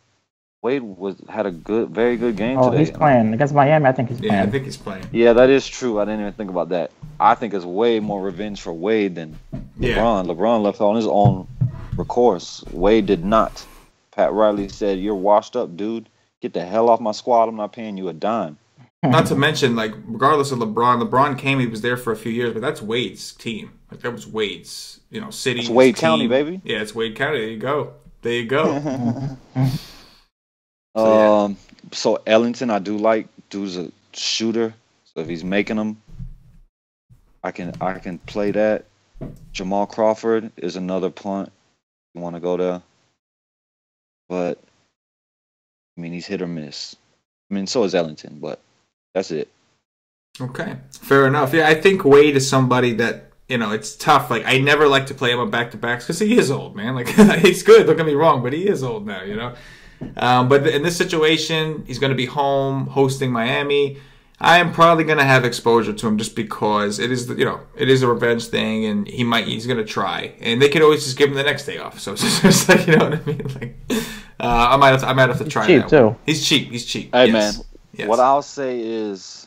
Wade had a very good game today. Oh, he's playing against Miami. I think he's playing. Yeah, I think he's playing. Yeah, that is true. I didn't even think about that. I think it's way more revenge for Wade than LeBron. LeBron left on his own recourse. Wade did not. Pat Riley said, "You're washed up, dude. Get the hell off my squad. I'm not paying you a dime." Not to mention, like, regardless of LeBron came, he was there for a few years, but that's Wade's team. Like, that was Wade's, city. It's Wade team. County, baby. Yeah, it's Wade County. There you go. So Ellington, I do like. Dude's a shooter. So if he's making them, I can play that. Jamal Crawford is another punt. You want to go there. But, I mean, he's hit or miss. I mean, so is Ellington, but that's it. Okay, fair enough. Yeah, I think Wade is somebody that, it's tough. Like, I never like to play him on back-to-backs because he is old, man. Like, he's good, don't get me wrong, but he is old now, But in this situation, he's going to be home hosting Miami. I am probably going to have exposure to him just because it is, it is a revenge thing, and he's going to try, and they could always just give him the next day off. So it's just like, you know what I mean? Like, I might have to try cheap that. Too. One. He's cheap. He's cheap. Hey yes. man, yes. What I'll say is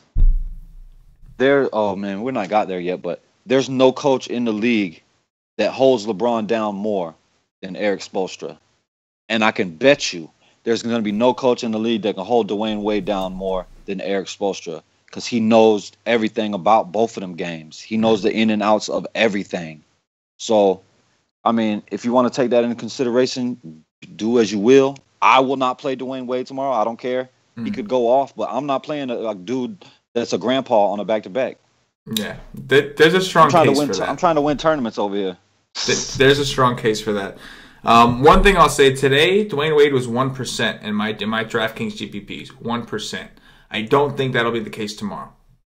we're not got there yet, but there's no coach in the league that holds LeBron down more than Eric Spoelstra. And I can bet you there's going to be no coach in the league that can hold Dwayne Wade down more than Eric Spoelstra, because he knows everything about both of them games. He knows the in and outs of everything. So, I mean, if you want to take that into consideration, do as you will. I will not play Dwayne Wade tomorrow. I don't care. He could go off, but I'm not playing a dude that's a grandpa on a back-to-back. Yeah, there's a strong case for that. I'm trying to win tournaments over here. There's a strong case for that. One thing I'll say today, Dwayne Wade was 1% in my DraftKings GPPs. 1%. I don't think that'll be the case tomorrow.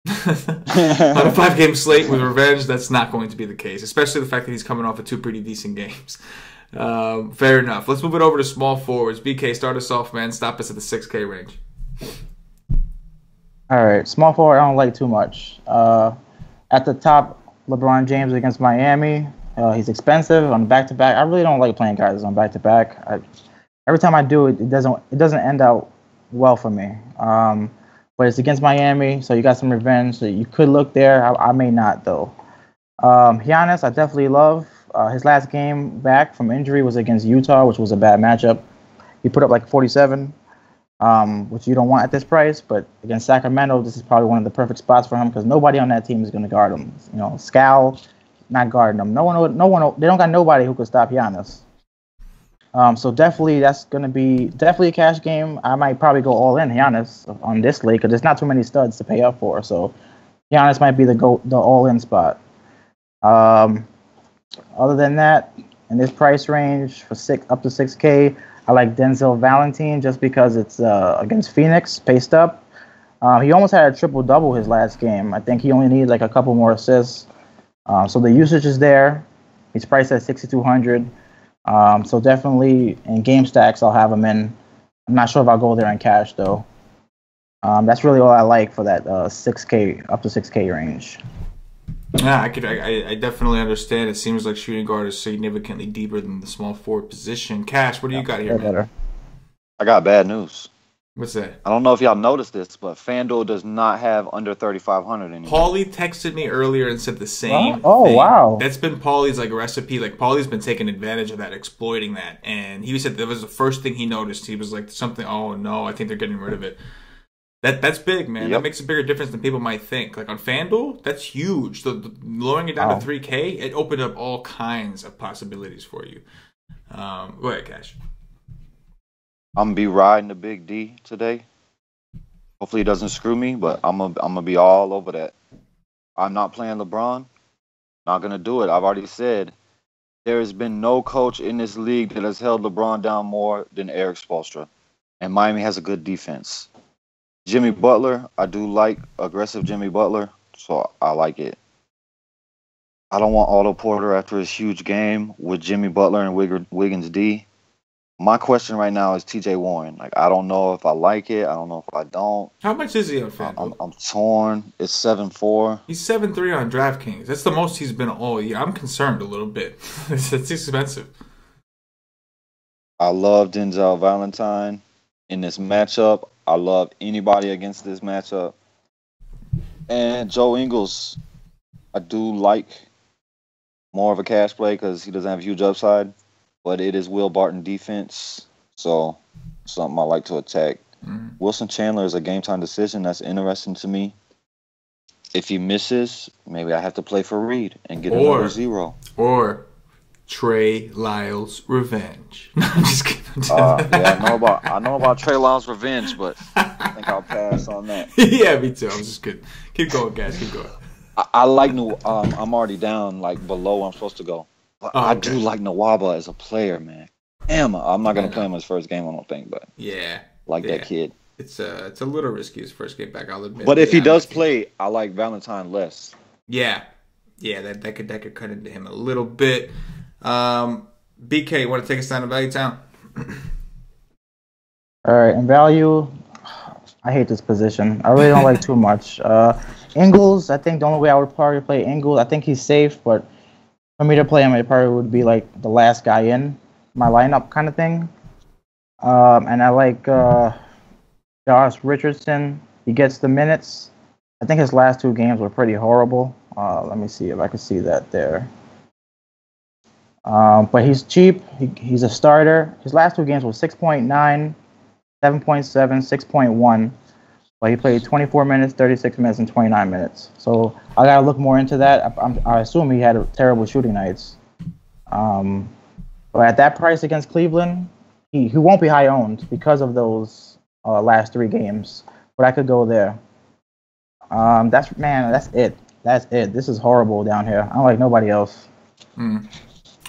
On a 5-game slate with revenge, that's not going to be the case, especially the fact that he's coming off of 2 pretty decent games. Fair enough. Let's move it over to small forwards. BK, start us off, man. Stop us at the 6K range. All right, small forward I don't like too much. At the top, LeBron James against Miami. He's expensive on back-to-back. I really don't like playing guys on back-to-back. Every time I do it, it doesn't end out well for me. But it's against Miami, so you got some revenge. So you could look there. I may not, though. Giannis, I definitely love. His last game back from injury was against Utah, which was a bad matchup. He put up like 47, which you don't want at this price. But against Sacramento, this is probably one of the perfect spots for him because nobody on that team is going to guard him. You know, Scal, not guarding him. No one. They don't got nobody who could stop Giannis. So definitely, that's going to be a cash game. I might probably go all in Giannis on this league because there's not too many studs to pay up for. So Giannis might be the all in spot. Other than that, in this price range for up to 6K, I like Denzel Valentine just because it's against Phoenix, paced up. He almost had a triple-double his last game. I think he only needs like a couple more assists. So the usage is there. He's priced at 6,200. So definitely in game stacks, I'll have him in. I'm not sure if I'll go there in cash though. That's really all I like for that 6K up to 6K range. Yeah, I definitely understand. It seems like shooting guard is significantly deeper than the small forward position. Cash, what do you got here, man? Better. I got bad news. What's that? I don't know if y'all noticed this, but FanDuel does not have under 3,500 anymore. Paulie texted me earlier and said the same. Oh, thing. Wow. That's been Paulie's like recipe. Like Paulie's been taking advantage of that, exploiting that. And he said that was the first thing he noticed. He was like, something. Oh no, I think they're getting rid of it. That's big, man. Yep. That makes a bigger difference than people might think. Like on FanDuel, that's huge. The lowering it down to 3K, it opened up all kinds of possibilities for you. Go ahead, Cash. I'm gonna be riding the big D today. Hopefully he doesn't screw me, but I'm gonna be all over that. I'm not playing LeBron. Not gonna do it. I've already said there has been no coach in this league that has held LeBron down more than Eric Spoelstra, and Miami has a good defense. Jimmy Butler, I do like aggressive Jimmy Butler, so I like it. I don't want Otto Porter after his huge game with Jimmy Butler and Wiggins D. My question right now is TJ Warren. Like, I don't know if I like it. I don't know if I don't. How much is he on FanDuel? I'm torn. It's 7-4. He's 7-3 on DraftKings. That's the most he's been all year. I'm concerned a little bit. It's expensive. I love Denzel Valentine in this matchup. I love anybody against this matchup. And Joe Ingles, I do like more of a cash play because he doesn't have a huge upside. But it is Will Barton defense, so something I like to attack. Mm-hmm. Wilson Chandler is a game-time decision. That's interesting to me. If he misses, maybe I have to play for Reed and get another 0. Or Trey Lyles revenge. No, I'm just kidding. Yeah, I know about Trey Lyles revenge, but I think I'll pass on that. Yeah, me too. I'm just kidding. Keep going, guys. Keep going. I like I'm already down like below where I'm supposed to go. But I do like Nwaba as a player, man. Damn, I'm not gonna play him his first game, I don't think, but that kid. It's a little risky his first game back, I'll admit. But if he does play, I like Valentine less. Yeah, that could cut into him a little bit. BK, you want to take us down to Value Town? All right, in value, I hate this position. I really don't like too much. Ingles, I think the only way I would probably play Ingles, I think he's safe, but for me to play him, it probably would be like the last guy in my lineup kind of thing. And I like Josh Richardson. He gets the minutes. I think his last 2 games were pretty horrible. Let me see if I can see that there. But he's cheap. He's a starter. His last 2 games were 6.9, 7.7, 6.1. But he played 24 minutes, 36 minutes, and 29 minutes. So I gotta look more into that. I assume he had terrible shooting nights. But at that price against Cleveland, he won't be high owned because of those last 3 games. But I could go there. That's it. That's it. This is horrible down here. I don't like nobody else. What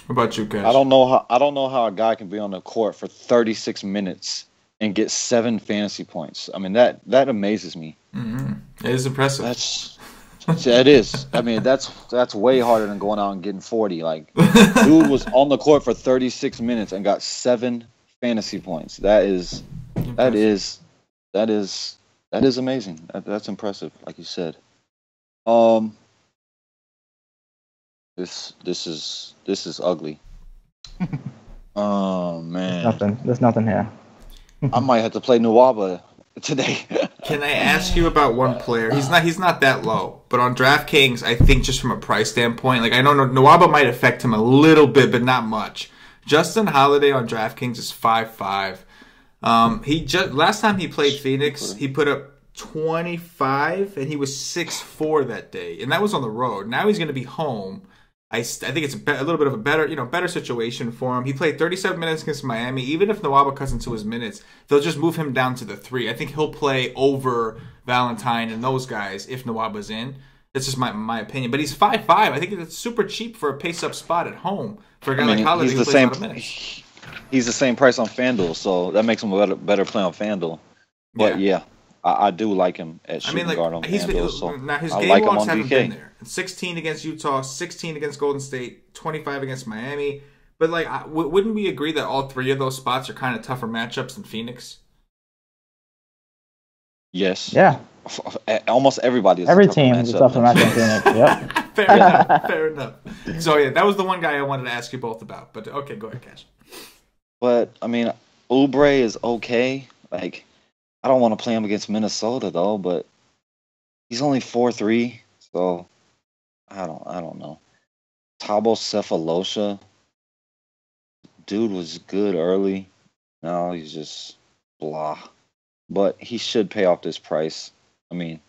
about you, Cash? I don't know how a guy can be on the court for 36 minutes and get 7 fantasy points. I mean, that amazes me. Mm-hmm. It is impressive. It is. I mean, that's way harder than going out and getting 40. Like, dude was on the court for 36 minutes and got 7 fantasy points. That is amazing. That's impressive, like you said. This is ugly. Oh man. There's nothing here. I might have to play Nwaba today. Can I ask you about one player? He's not that low, but on DraftKings, I think just from a price standpoint, like I know Nwaba might affect him a little bit, but not much. Justin Holiday on DraftKings is 5'5". Last time he played Phoenix, he put up 25, and he was 6'4" that day, and that was on the road. Now he's going to be home. I think it's a little bit of a better situation for him. He played 37 minutes against Miami. Even if Nwaba cuts into his minutes, they'll just move him down to the 3. I think he'll play over Valentine and those guys if Nwaba's in. That's just my opinion. But he's 5'5". I think it's super cheap for a pace-up spot at home for a guy like Holiday who plays a lot of minutes. He's the same price on FanDuel, so that makes him a better play on FanDuel. But yeah. I do like him at shooting guard on FanDuel. So now his I game like him logs on haven't DK. been there. 16 against Utah, 16 against Golden State, 25 against Miami. But like, wouldn't we agree that all 3 of those spots are kind of tougher matchups than Phoenix? Yes. Yeah. Almost everybody. Every team is a tougher matchup than Phoenix. Yep. Fair enough. So yeah, that was the one guy I wanted to ask you both about. But okay, go ahead, Cash. But I mean, Oubre is okay. Like, I don't want to play him against Minnesota though, but he's only 4'3", so I don't know. Thabo Cephalosha, dude was good early. Now he's just blah. But he should pay off this price. I mean,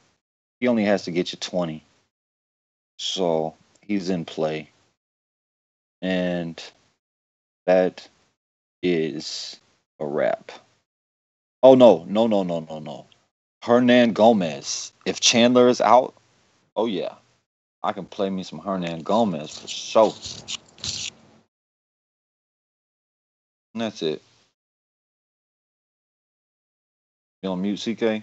he only has to get you 20. So he's in play. And that is a wrap. Oh, no. Hernan Gomez. If Chandler is out, oh, yeah. I can play me some Hernan Gomez for sure. And that's it. You on mute, CK?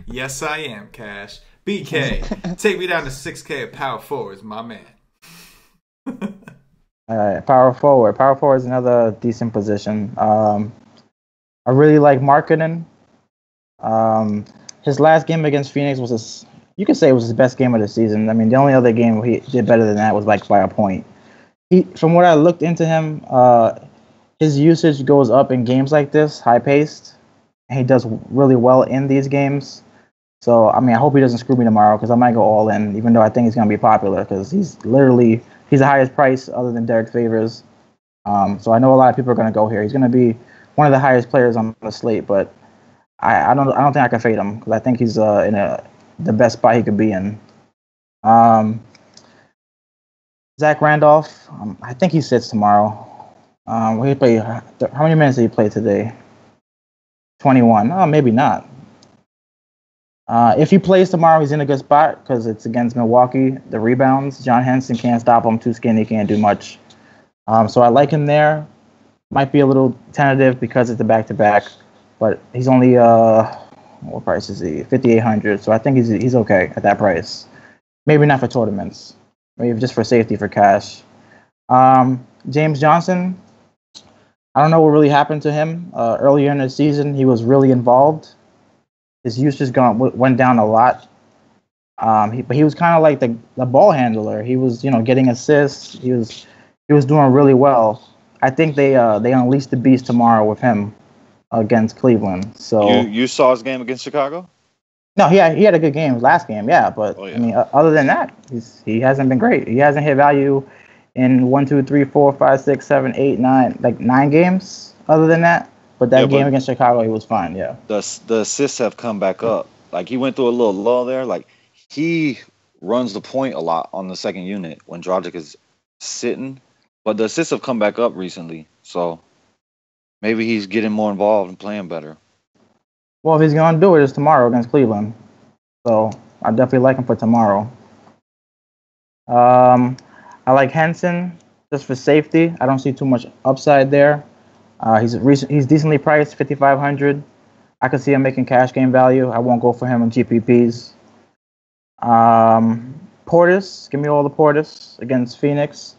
Yes, I am, Cash. BK, take me down to 6K at power forwards, my man. All right, power forward. Power forward is another decent position. I really like Markkanen. His last game against Phoenix was you could say it was his best game of the season. I mean, the only other game he did better than that was like by a point. From what I looked into him, his usage goes up in games like this, high paced. And he does really well in these games. So I mean, I hope he doesn't screw me tomorrow because I might go all in, even though I think he's going to be popular because he's the highest price other than Derek Favors. So I know a lot of people are going to go here. He's going to be one of the highest players on the slate, but I don't think I can fade him because I think he's in the best spot he could be in. Zach Randolph, I think he sits tomorrow. How many minutes did he play today? 21. Oh, maybe not. If he plays tomorrow, he's in a good spot because it's against Milwaukee. The rebounds, John Henson can't stop him. Too skinny, can't do much. So I like him there. Might be a little tentative because it's a back-to-back, but he's only what price is he? 5,800. So I think he's okay at that price. Maybe not for tournaments. Maybe just for safety for cash. James Johnson. I don't know what really happened to him. Earlier in the season, he was really involved. His usage went down a lot. But he was kind of like the ball handler. He was, getting assists. He was doing really well. I think they unleashed the beast tomorrow with him against Cleveland. So you saw his game against Chicago? No, he had a good game last game, yeah. But I mean, other than that, he hasn't been great. He hasn't hit value in 1, 2, 3, 4, 5, 6, 7, 8, 9, like 9 games. Other than that, but that game against Chicago, he was fine. Yeah. The assists have come back up. Like he went through a little lull there. Like he runs the point a lot on the second unit when Dragic is sitting, but the assists have come back up recently. So maybe he's getting more involved and playing better. Well, if he's going to do it, it's tomorrow against Cleveland. So I definitely like him for tomorrow. I like Henson just for safety. I don't see too much upside there. He's decently priced, 5,500. I can see him making cash game value. I won't go for him in GPPs. Portis, give me all the Portis against Phoenix.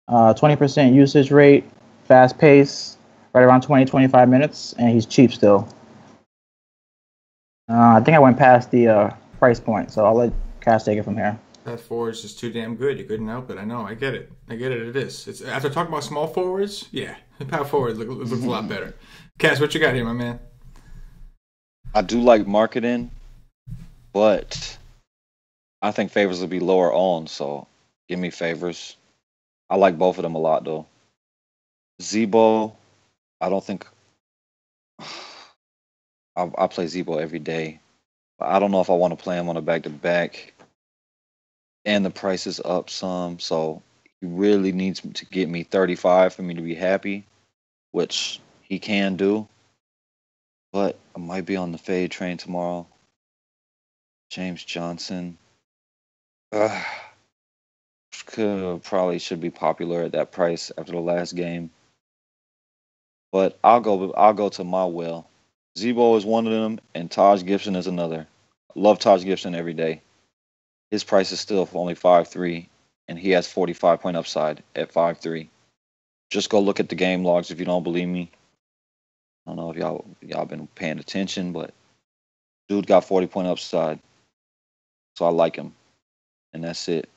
20% usage rate, fast pace, right around 20-25 minutes, and he's cheap still. I think I went past the price point, so I'll let Cash take it from here. That forward's just too damn good. You couldn't help it. I know. I get it. It is. It's after talking about small forwards. Yeah, power forwards looks a lot better. Cass, what you got here, my man? I do like marketing, but I think Favors will be lower on. So give me Favors. I like both of them a lot though. Zebo, I don't think I play Zebo every day. But I don't know if I want to play him on a back-to-back. And the price is up some, so he really needs to get me 35 for me to be happy, which he can do. But I might be on the fade train tomorrow. James Johnson. Probably should be popular at that price after the last game. But I'll go to my will. Zebo is one of them, and Taj Gibson is another. I love Taj Gibson every day. His price is still only 5.3, and he has 45-point upside at 5.3. Just go look at the game logs if you don't believe me. I don't know if y'all been paying attention, but dude got 40-point upside, so I like him, and that's it.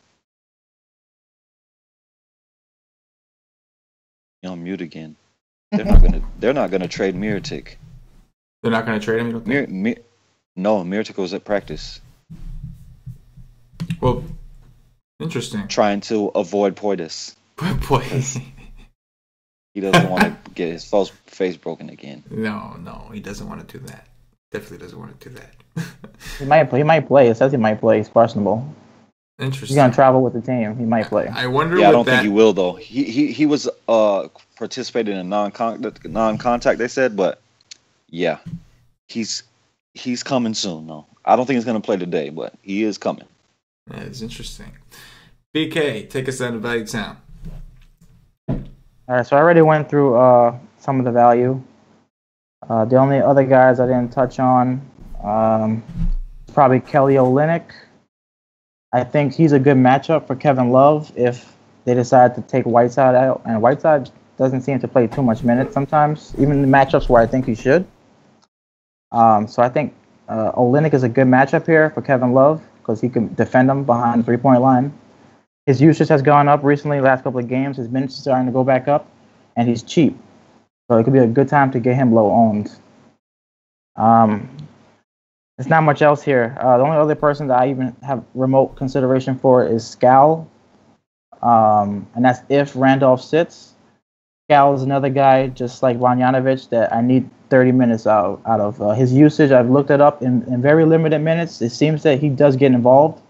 You're on mute again. They're not gonna trade Mirotic. They're not gonna trade him. You don't think? No, Mirotic was at practice. Well, interesting. Trying to avoid Portis. Boy. He doesn't want to get his face broken again. No, he doesn't want to do that. Definitely doesn't want to do that. He might play. It says he might play. He's questionable. Interesting. He's gonna travel with the team. He might play. I wonder. Yeah, I don't think he will though. He was participating in non-contact. They said, but yeah, he's coming soon. No, I don't think he's gonna play today, but he is coming. That is interesting. BK, take us down to Value Town. All right, so I already went through some of the value. The only other guys I didn't touch on, probably Kelly Olynyk. I think he's a good matchup for Kevin Love if they decide to take Whiteside out. And Whiteside doesn't seem to play too much minutes sometimes, even in the matchups where I think he should. So I think Olynyk is a good matchup here for Kevin Love because he can defend him behind the three-point line. His usage has gone up recently, last couple of games. His minutes are starting to go back up, and he's cheap. So it could be a good time to get him low-owned. There's not much else here. The only other person that I even have remote consideration for is Scal. And that's if Randolph sits. Scal is another guy, just like Bogdanovic, that I need 30 minutes out of. His usage, I've looked it up in very limited minutes. It seems that he does get involved.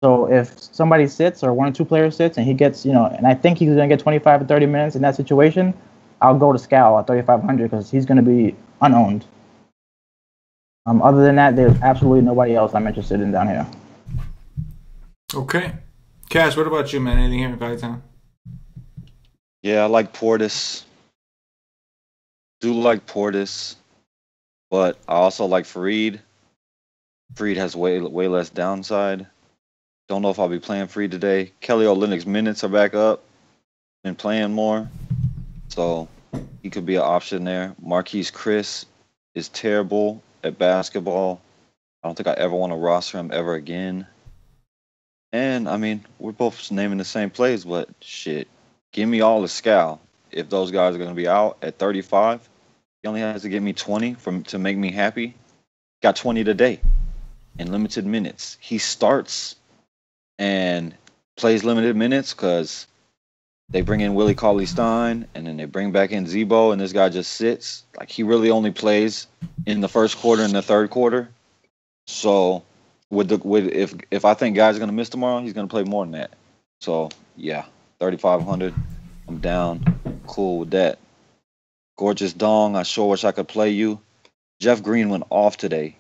So if somebody sits or one or two players sits and he gets, and I think he's going to get 25 to 30 minutes in that situation, I'll go to Scal at 3,500 because he's going to be unowned. Other than that, there's absolutely nobody else I'm interested in down here. Okay. Cash, what about you, man? Anything here in Value Town? Yeah, I like Portis. Do like Portis, but I also like Fareed. Fareed has way less downside. Don't know if I'll be playing Fareed today. Kelly Olynyk's minutes are back up. Been playing more, so he could be an option there. Marquise Chris is terrible at basketball. I don't think I ever want to roster him ever again. And, I mean, we're both naming the same plays, but shit, give me all the scowl. If those guys are going to be out at 35, he only has to get me 20 to make me happy. Got 20 today in limited minutes. He starts and plays limited minutes because they bring in Willie Cauley-Stein, and then they bring back in Zebo, and this guy just sits. Like, he really only plays in the first quarter and the third quarter. So, if I think guys are going to miss tomorrow, he's going to play more than that. So, yeah, 3,500. I'm down. Cool with that. Gorgeous Dong, I sure wish I could play you. Jeff Green went off today.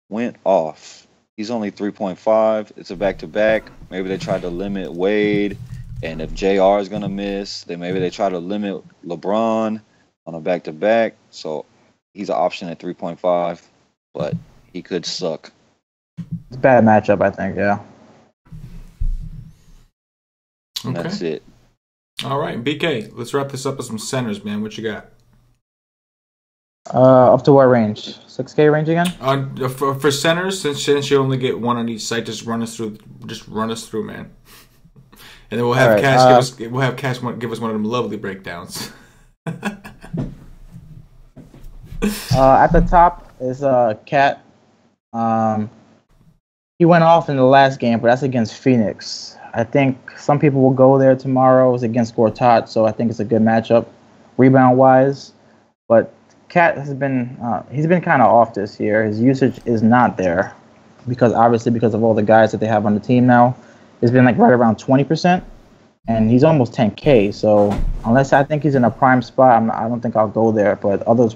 Went off. He's only 3.5. It's a back-to-back. Maybe they tried to limit Wade. And if JR is going to miss, then maybe they try to limit LeBron on a back-to-back. So he's an option at 3.5, but he could suck. It's a bad matchup, I think, yeah. And that's it. All right, BK, let's wrap this up with some centers, man. What you got? Up to what range? 6K range again? For centers, since you only get one on each site, just run us through, man. And then we'll have Cash give us one of them lovely breakdowns. At the top is Cat. He went off in the last game, but that's against Phoenix. I think some people will go there tomorrow. It's against Gortat, so I think it's a good matchup, rebound-wise. But Cat has been he's been kind of off this year. His usage is not there because of all the guys that they have on the team now. It's been like right around 20%, and he's almost 10K. So unless I think he's in a prime spot, I don't think I'll go there. But others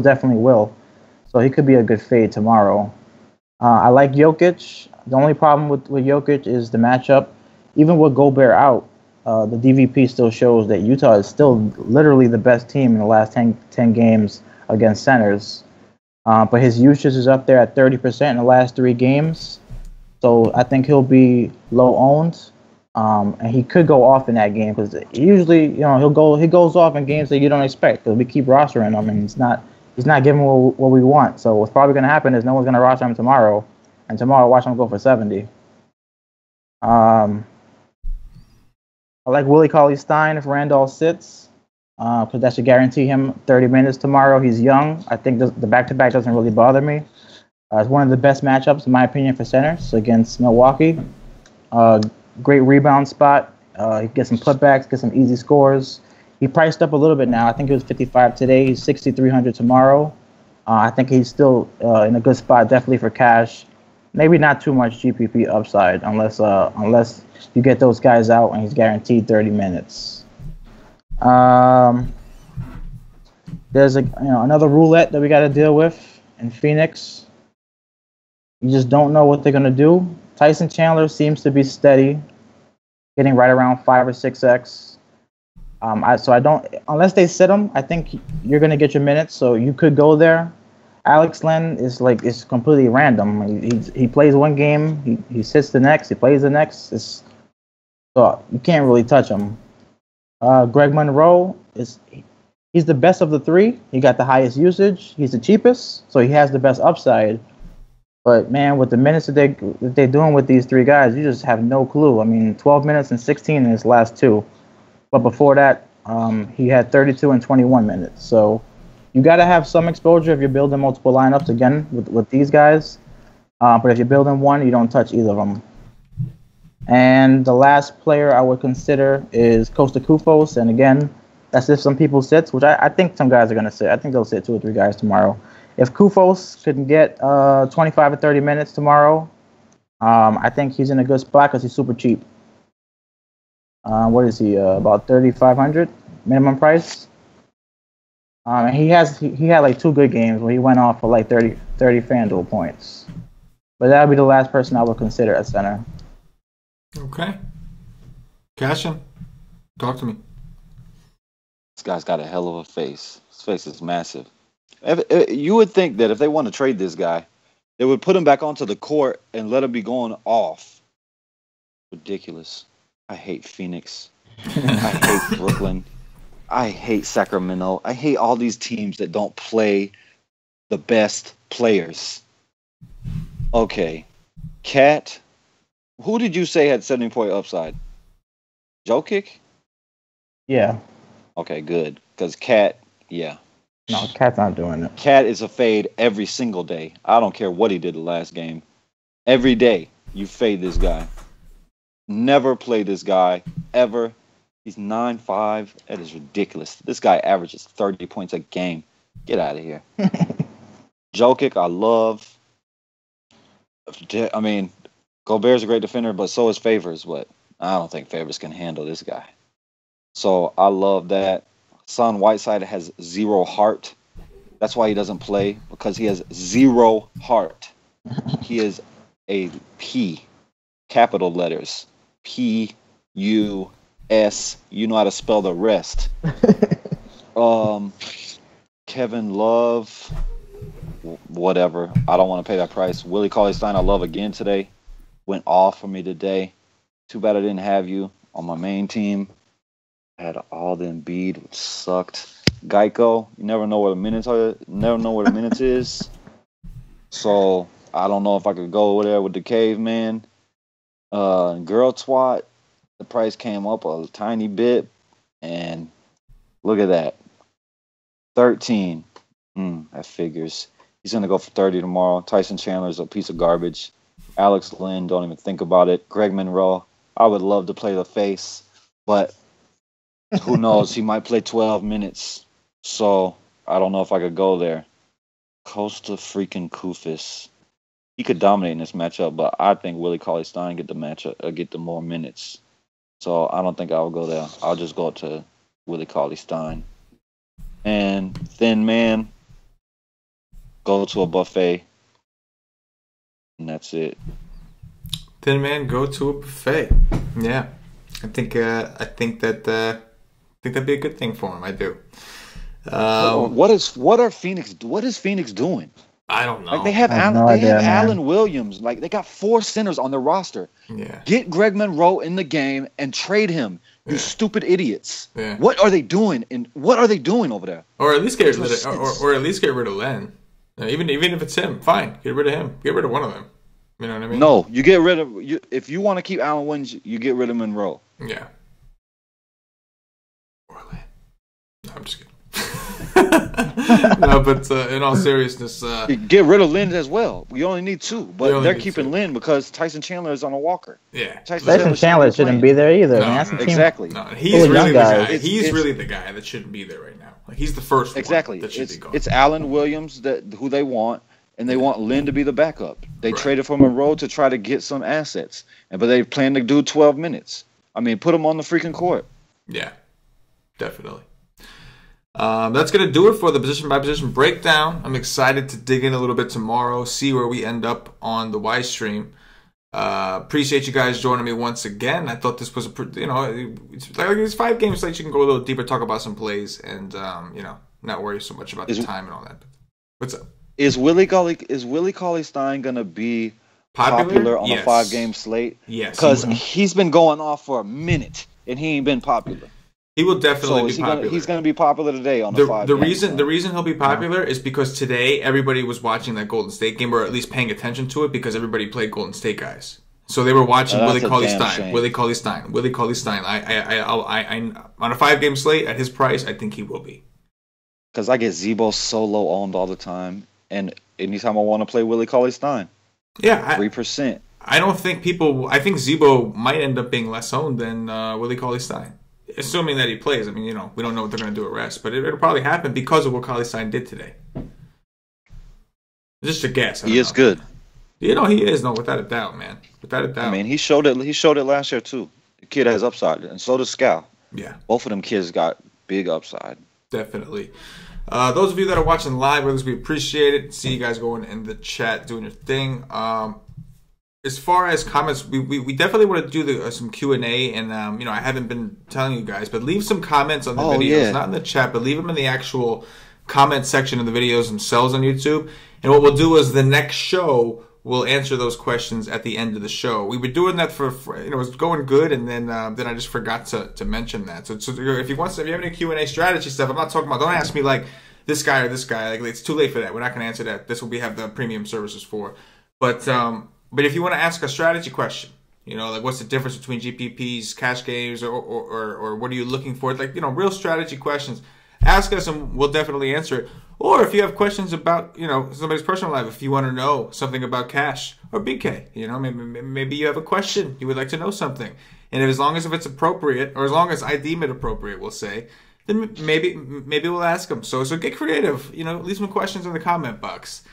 definitely will. So he could be a good fade tomorrow. I like Jokic. The only problem with Jokic is the matchup. Even with Gobert out, the DVP still shows that Utah is still literally the best team in the last 10 games against centers. But his usage is up there at 30% in the last 3 games. So I think he'll be low owned. And he could go off in that game because usually, he goes off in games that you don't expect because we keep rostering him and he's not giving what we want. So what's probably going to happen is no one's going to roster him tomorrow, and tomorrow watch him go for 70. I like Willie Cauley-Stein if Randolph sits because that should guarantee him 30 minutes tomorrow. He's young. I think the back-to-back doesn't really bother me. It's one of the best matchups, in my opinion, for centers against Milwaukee. Great rebound spot. He gets some putbacks, gets some easy scores. He priced up a little bit now. I think he was 55 today. He's 6,300 tomorrow. I think he's still in a good spot, definitely for cash. Maybe not too much GPP upside unless you get those guys out and he's guaranteed 30 minutes. There's another roulette that we got to deal with in Phoenix. You just don't know what they're going to do. Tyson Chandler seems to be steady, getting right around 5 or 6x. So I don't, unless they sit him, I think you're going to get your minutes, so you could go there. Alex Len is completely random. He plays one game, he sits the next, he plays the next. So you can't really touch him. Greg Monroe he's the best of the 3. He got the highest usage. He's the cheapest, so he has the best upside. But man, with the minutes that they're doing with these 3 guys, you just have no clue. I mean, 12 minutes and 16 in his last 2. But before that, he had 32 and 21 minutes. So you got to have some exposure if you're building multiple lineups, again, with these guys. But if you're building one, you don't touch either of them. And the last player I would consider is Costa Koufos. And again, that's if some people sit, which I think some guys are going to sit. I think they'll sit 2 or 3 guys tomorrow. If Koufos could get 25 or 30 minutes tomorrow, I think he's in a good spot because he's super cheap. What is he? About 3,500 minimum price. And he had like 2 good games where he went off for like 30 FanDuel points. But that would be the last person I would consider at center. Okay. Cashin, talk to me. This guy's got a hell of a face. His face is massive. You would think that if they want to trade this guy, they would put him back onto the court and let him be going off. Ridiculous. I hate Phoenix. I hate Brooklyn. I hate Sacramento. I hate all these teams that don't play the best players. Okay. Cat. Who did you say had 70-point upside? Jokic? Yeah. Okay, good. Because Cat, yeah. No, Cat's not doing it. Cat is a fade every single day. I don't care what he did the last game. Every day you fade this guy. Never play this guy ever. He's 9'5". That is ridiculous. This guy averages 30 points a game. Get out of here. Jokic, I love. I mean, Gobert's a great defender, but so is Favors. But I don't think Favors can handle this guy. So I love that. Son Whiteside has 0 heart. That's why he doesn't play, because he has 0 heart. He is a P, capital letters. P-U-S. You know how to spell the rest. Kevin Love, whatever. I don't want to pay that price. Willie Cauley-Stein, I love again today. Went off for me today. Too bad I didn't have you on my main team. I had all the Embiid, which sucked. Geico, you never know where the minutes are. Never know where the minutes is. So I don't know if I could go over there with the caveman. Girl twat, the price came up a tiny bit, and look at that. 13. That figures. He's gonna go for 30 tomorrow. Tyson Chandler's a piece of garbage. Alex Lynn, don't even think about it. Greg Monroe, I would love to play the face, but who knows? He might play 12 minutes. So I don't know if I could go there. Costa freaking Kufis. He could dominate in this matchup, but I think Willie Cauley-Stein get the matchup, get the more minutes. So I don't think I'll go there. I'll just go to Willie Cauley-Stein. And Thin Man, go to a buffet. And that's it. Thin Man, go to a buffet. Yeah. I think that'd be a good thing for him. I do. What is Phoenix doing? I don't know. Like they have Allen Williams. Like they got 4 centers on their roster. Yeah. Get Greg Monroe in the game and trade him. You stupid idiots. Yeah. What are they doing? And what are they doing over there? Or at least get rid of, or at least get rid of Len. Even if it's him, fine. Get rid of him. Get rid of one of them. You know what I mean? No, you get rid of if you want to keep Allen Williams, you get rid of Monroe. Yeah. Or Len. No, I'm just kidding. No, but in all seriousness, get rid of Lynn as well. We only need 2, but they're keeping Lynn because Tyson Tyson is on a walker. Yeah, Tyson Chandler shouldn't be there either. No, man. Exactly. No, he's really the guy. He's really the guy that shouldn't be there right now. Like he's the first exactly. one that should be gone. It's Allen Williams who they want, and they want Lynn to be the backup. They traded for Monroe to try to get some assets, but they plan to do 12 minutes. I mean, put him on the freaking court. Yeah, definitely. That's going to do it for the position-by-position breakdown. I'm excited to dig in a little bit tomorrow, see where we end up on the Y stream. Appreciate you guys joining me once again. I thought this was it's 5 game slate. You can go a little deeper, talk about some plays, and not worry so much about the time and all that. What's up? Is Willie Cauley-Stein going to be popular on a 5-game slate? Yes, because he's been going off for a minute and he ain't been popular. He will definitely be popular. He's going to be popular today on the 5 The reason he'll be popular is because today everybody was watching that Golden State game, or at least paying attention to it, because everybody played Golden State guys. So they were watching Willie Cauley-Stein. Willie Cauley-Stein. I on a 5-game slate at his price, I think he will be. Because I get Zebo solo owned all the time, and anytime I want to play Willie Cauley-Stein, 3%. I don't think I think Zebo might end up being less owned than Willie Cauley-Stein. Assuming that he plays. I mean, we don't know what they're going to do at rest, but it'll probably happen because of what Cauley-Stein did today. Just a guess. He is good. He is, without a doubt, man. Without a doubt. I mean, he showed it last year, too. The kid has upside, and so does Scal. Yeah. Both of them kids got big upside. Definitely. Those of you that are watching live with us, we appreciate it. See you guys going in the chat, doing your thing. As far as comments, we definitely want to do some Q&A, and I haven't been telling you guys, but leave some comments on the videos, not in the chat, but leave them in the actual comment section of the videos themselves on YouTube. And what we'll do is the next show, we'll answer those questions at the end of the show. We were doing that for it was going good, and then I just forgot to mention that. So if you have any Q&A strategy stuff, I'm not talking about. Don't ask me like this guy or this guy. Like it's too late for that. We're not going to answer that. This will have the premium services for. But if you want to ask a strategy question, like what's the difference between GPPs, cash games, or what are you looking for? Like, real strategy questions. Ask us and we'll definitely answer it. Or if you have questions about, somebody's personal life, if you want to know something about cash or BK, maybe you have a question, you would like to know something. And as long as it's appropriate, or as long as I deem it appropriate, we'll say, then maybe we'll ask them. So get creative, leave some questions in the comment box.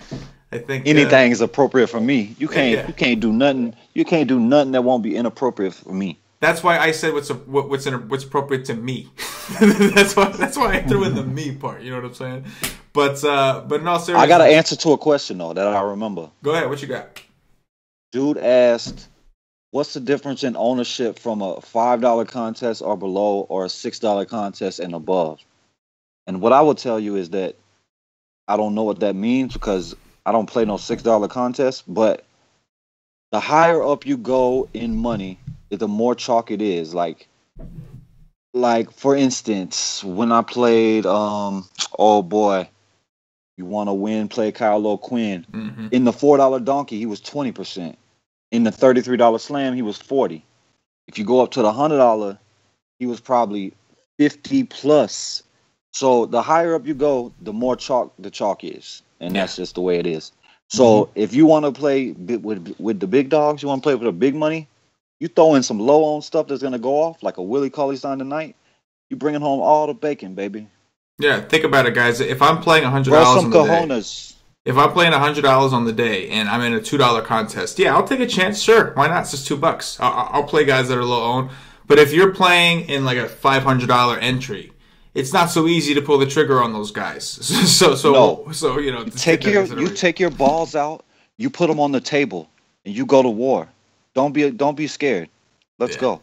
I think anything is appropriate for me. You can't do nothing. You can't do nothing that won't be inappropriate for me. That's why I said what's appropriate to me. that's why I threw in the me part. You know what I'm saying? But no, seriously. I got an answer to a question though that I remember. Go ahead. What you got? Dude asked, "What's the difference in ownership from a $5 contest or below, or a $6 contest and above?" And what I will tell you is that I don't know what that means because I don't play no $6 contest. But the higher up you go in money, the more chalk it is. Like for instance, when I played, oh boy, you want to win? Play Kyle O'Quinn. Mm-hmm. In the $4 donkey, he was 20%. In the $33 slam, he was 40. If you go up to the $100, he was probably 50 plus. So the higher up you go, the more chalk the chalk is, and that's just the way it is. So if you want to play with the big dogs, you want to play with the big money, you throw in some low-owned stuff that's going to go off, like a Willie Cauley-Stein tonight, you bringing home all the bacon, baby. Yeah, think about it, guys. If I'm playing $100 on the day, if I'm playing $100 on the day and I'm in a $2 contest, I'll take a chance. Sure, why not? It's just $2. I'll play guys that are low-owned. But if you're playing in like a $500 entry, it's not so easy to pull the trigger on those guys. So you take your balls out, you put them on the table, and you go to war. Don't be scared. Let's go.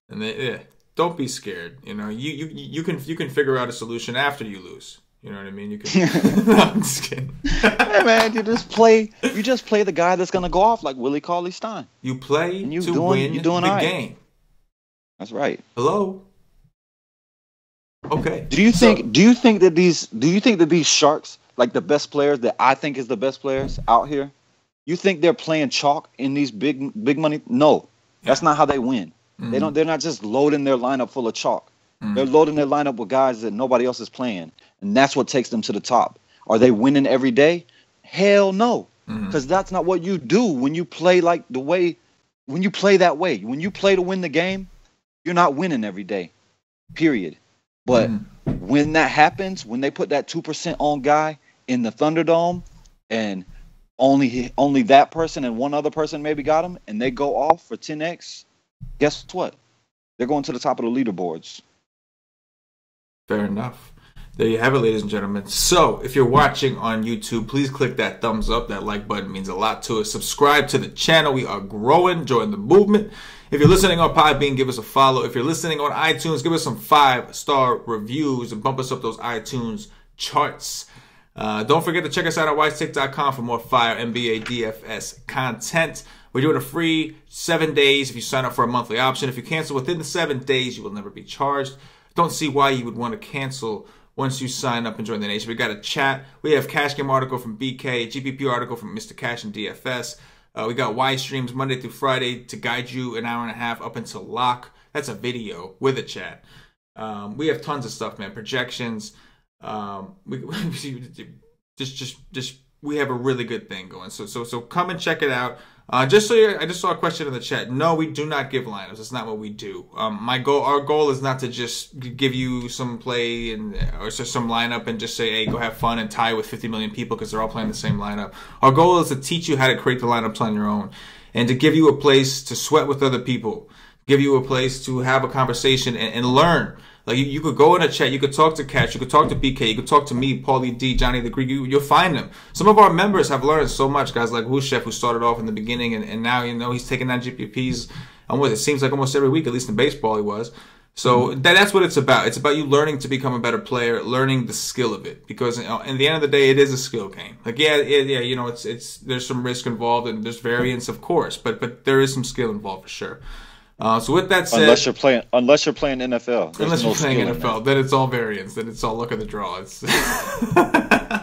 And don't be scared. You can figure out a solution after you lose. You know what I mean? You can. No, I'm just kidding. Hey man, you just play the guy that's gonna go off like Willie Cauley-Stein. You play and to win the game. That's right. Hello. Okay. Do you think that these sharks, like the best players that I think is the best players out here, you think they're playing chalk in these big money? No, that's not how they win. Mm-hmm. They're not just loading their lineup full of chalk. Mm-hmm. They're loading their lineup with guys that nobody else is playing, and that's what takes them to the top. Are they winning every day? Hell no, because that's not what you do when you play when you play that way. When you play to win the game, you're not winning every day. Period. But when that happens, when they put that 2% on guy in the Thunderdome, and only that person and one other person maybe got him, and they go off for 10x, guess what? They're going to the top of the leaderboards. Fair enough. There you have it, ladies and gentlemen. So, if you're watching on YouTube, please click that thumbs up. That like button means a lot to us. Subscribe to the channel. We are growing. Join the movement. If you're listening on Podbean, give us a follow. If you're listening on iTunes, give us some 5-star reviews and bump us up those iTunes charts. Don't forget to check us out at wisetick.com for more fire NBA DFS content. We're doing a free 7 days if you sign up for a monthly option. If you cancel within the 7 days, you will never be charged. Don't see why you would want to cancel once you sign up and join the nation. We got a chat. We have cash game article from BK, GPP article from Mr. CashinDFS. We got Y streams Monday through Friday to guide you an hour and a half up until lock. That's a video with a chat. We have tons of stuff, man. Projections. We have a really good thing going. So come and check it out. I just saw a question in the chat. No, we do not give lineups. That's not what we do. Our goal is not to just give you some play or some lineup and just say, hey, go have fun and tie with 50 million people because they're all playing the same lineup. Our goal is to teach you how to create the lineups on your own and to give you a place to sweat with other people, give you a place to have a conversation and learn. Like you could go in a chat, you could talk to Cash, you could talk to BK, you could talk to me, Paulie D, Johnny the Greek. You'll find them. Some of our members have learned so much, guys like Chef, who started off in the beginning, and now he's taking down GPPs. It seems like almost every week, at least in baseball, he was. So that's what it's about. It's about you learning to become a better player, learning the skill of it. Because in the end of the day, it is a skill game. Like it's there's some risk involved and there's variance, of course, but there is some skill involved for sure. So with that said, unless you're playing NFL, unless you're playing NFL, then it's all variance. Then it's all luck of the draw. It's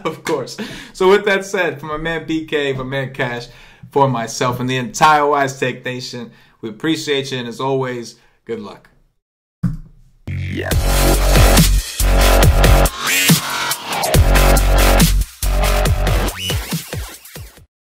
of course. So with that said, for my man BK, my man Cash, for myself and the entire Wise Take Nation. We appreciate you, and as always, good luck. Yeah.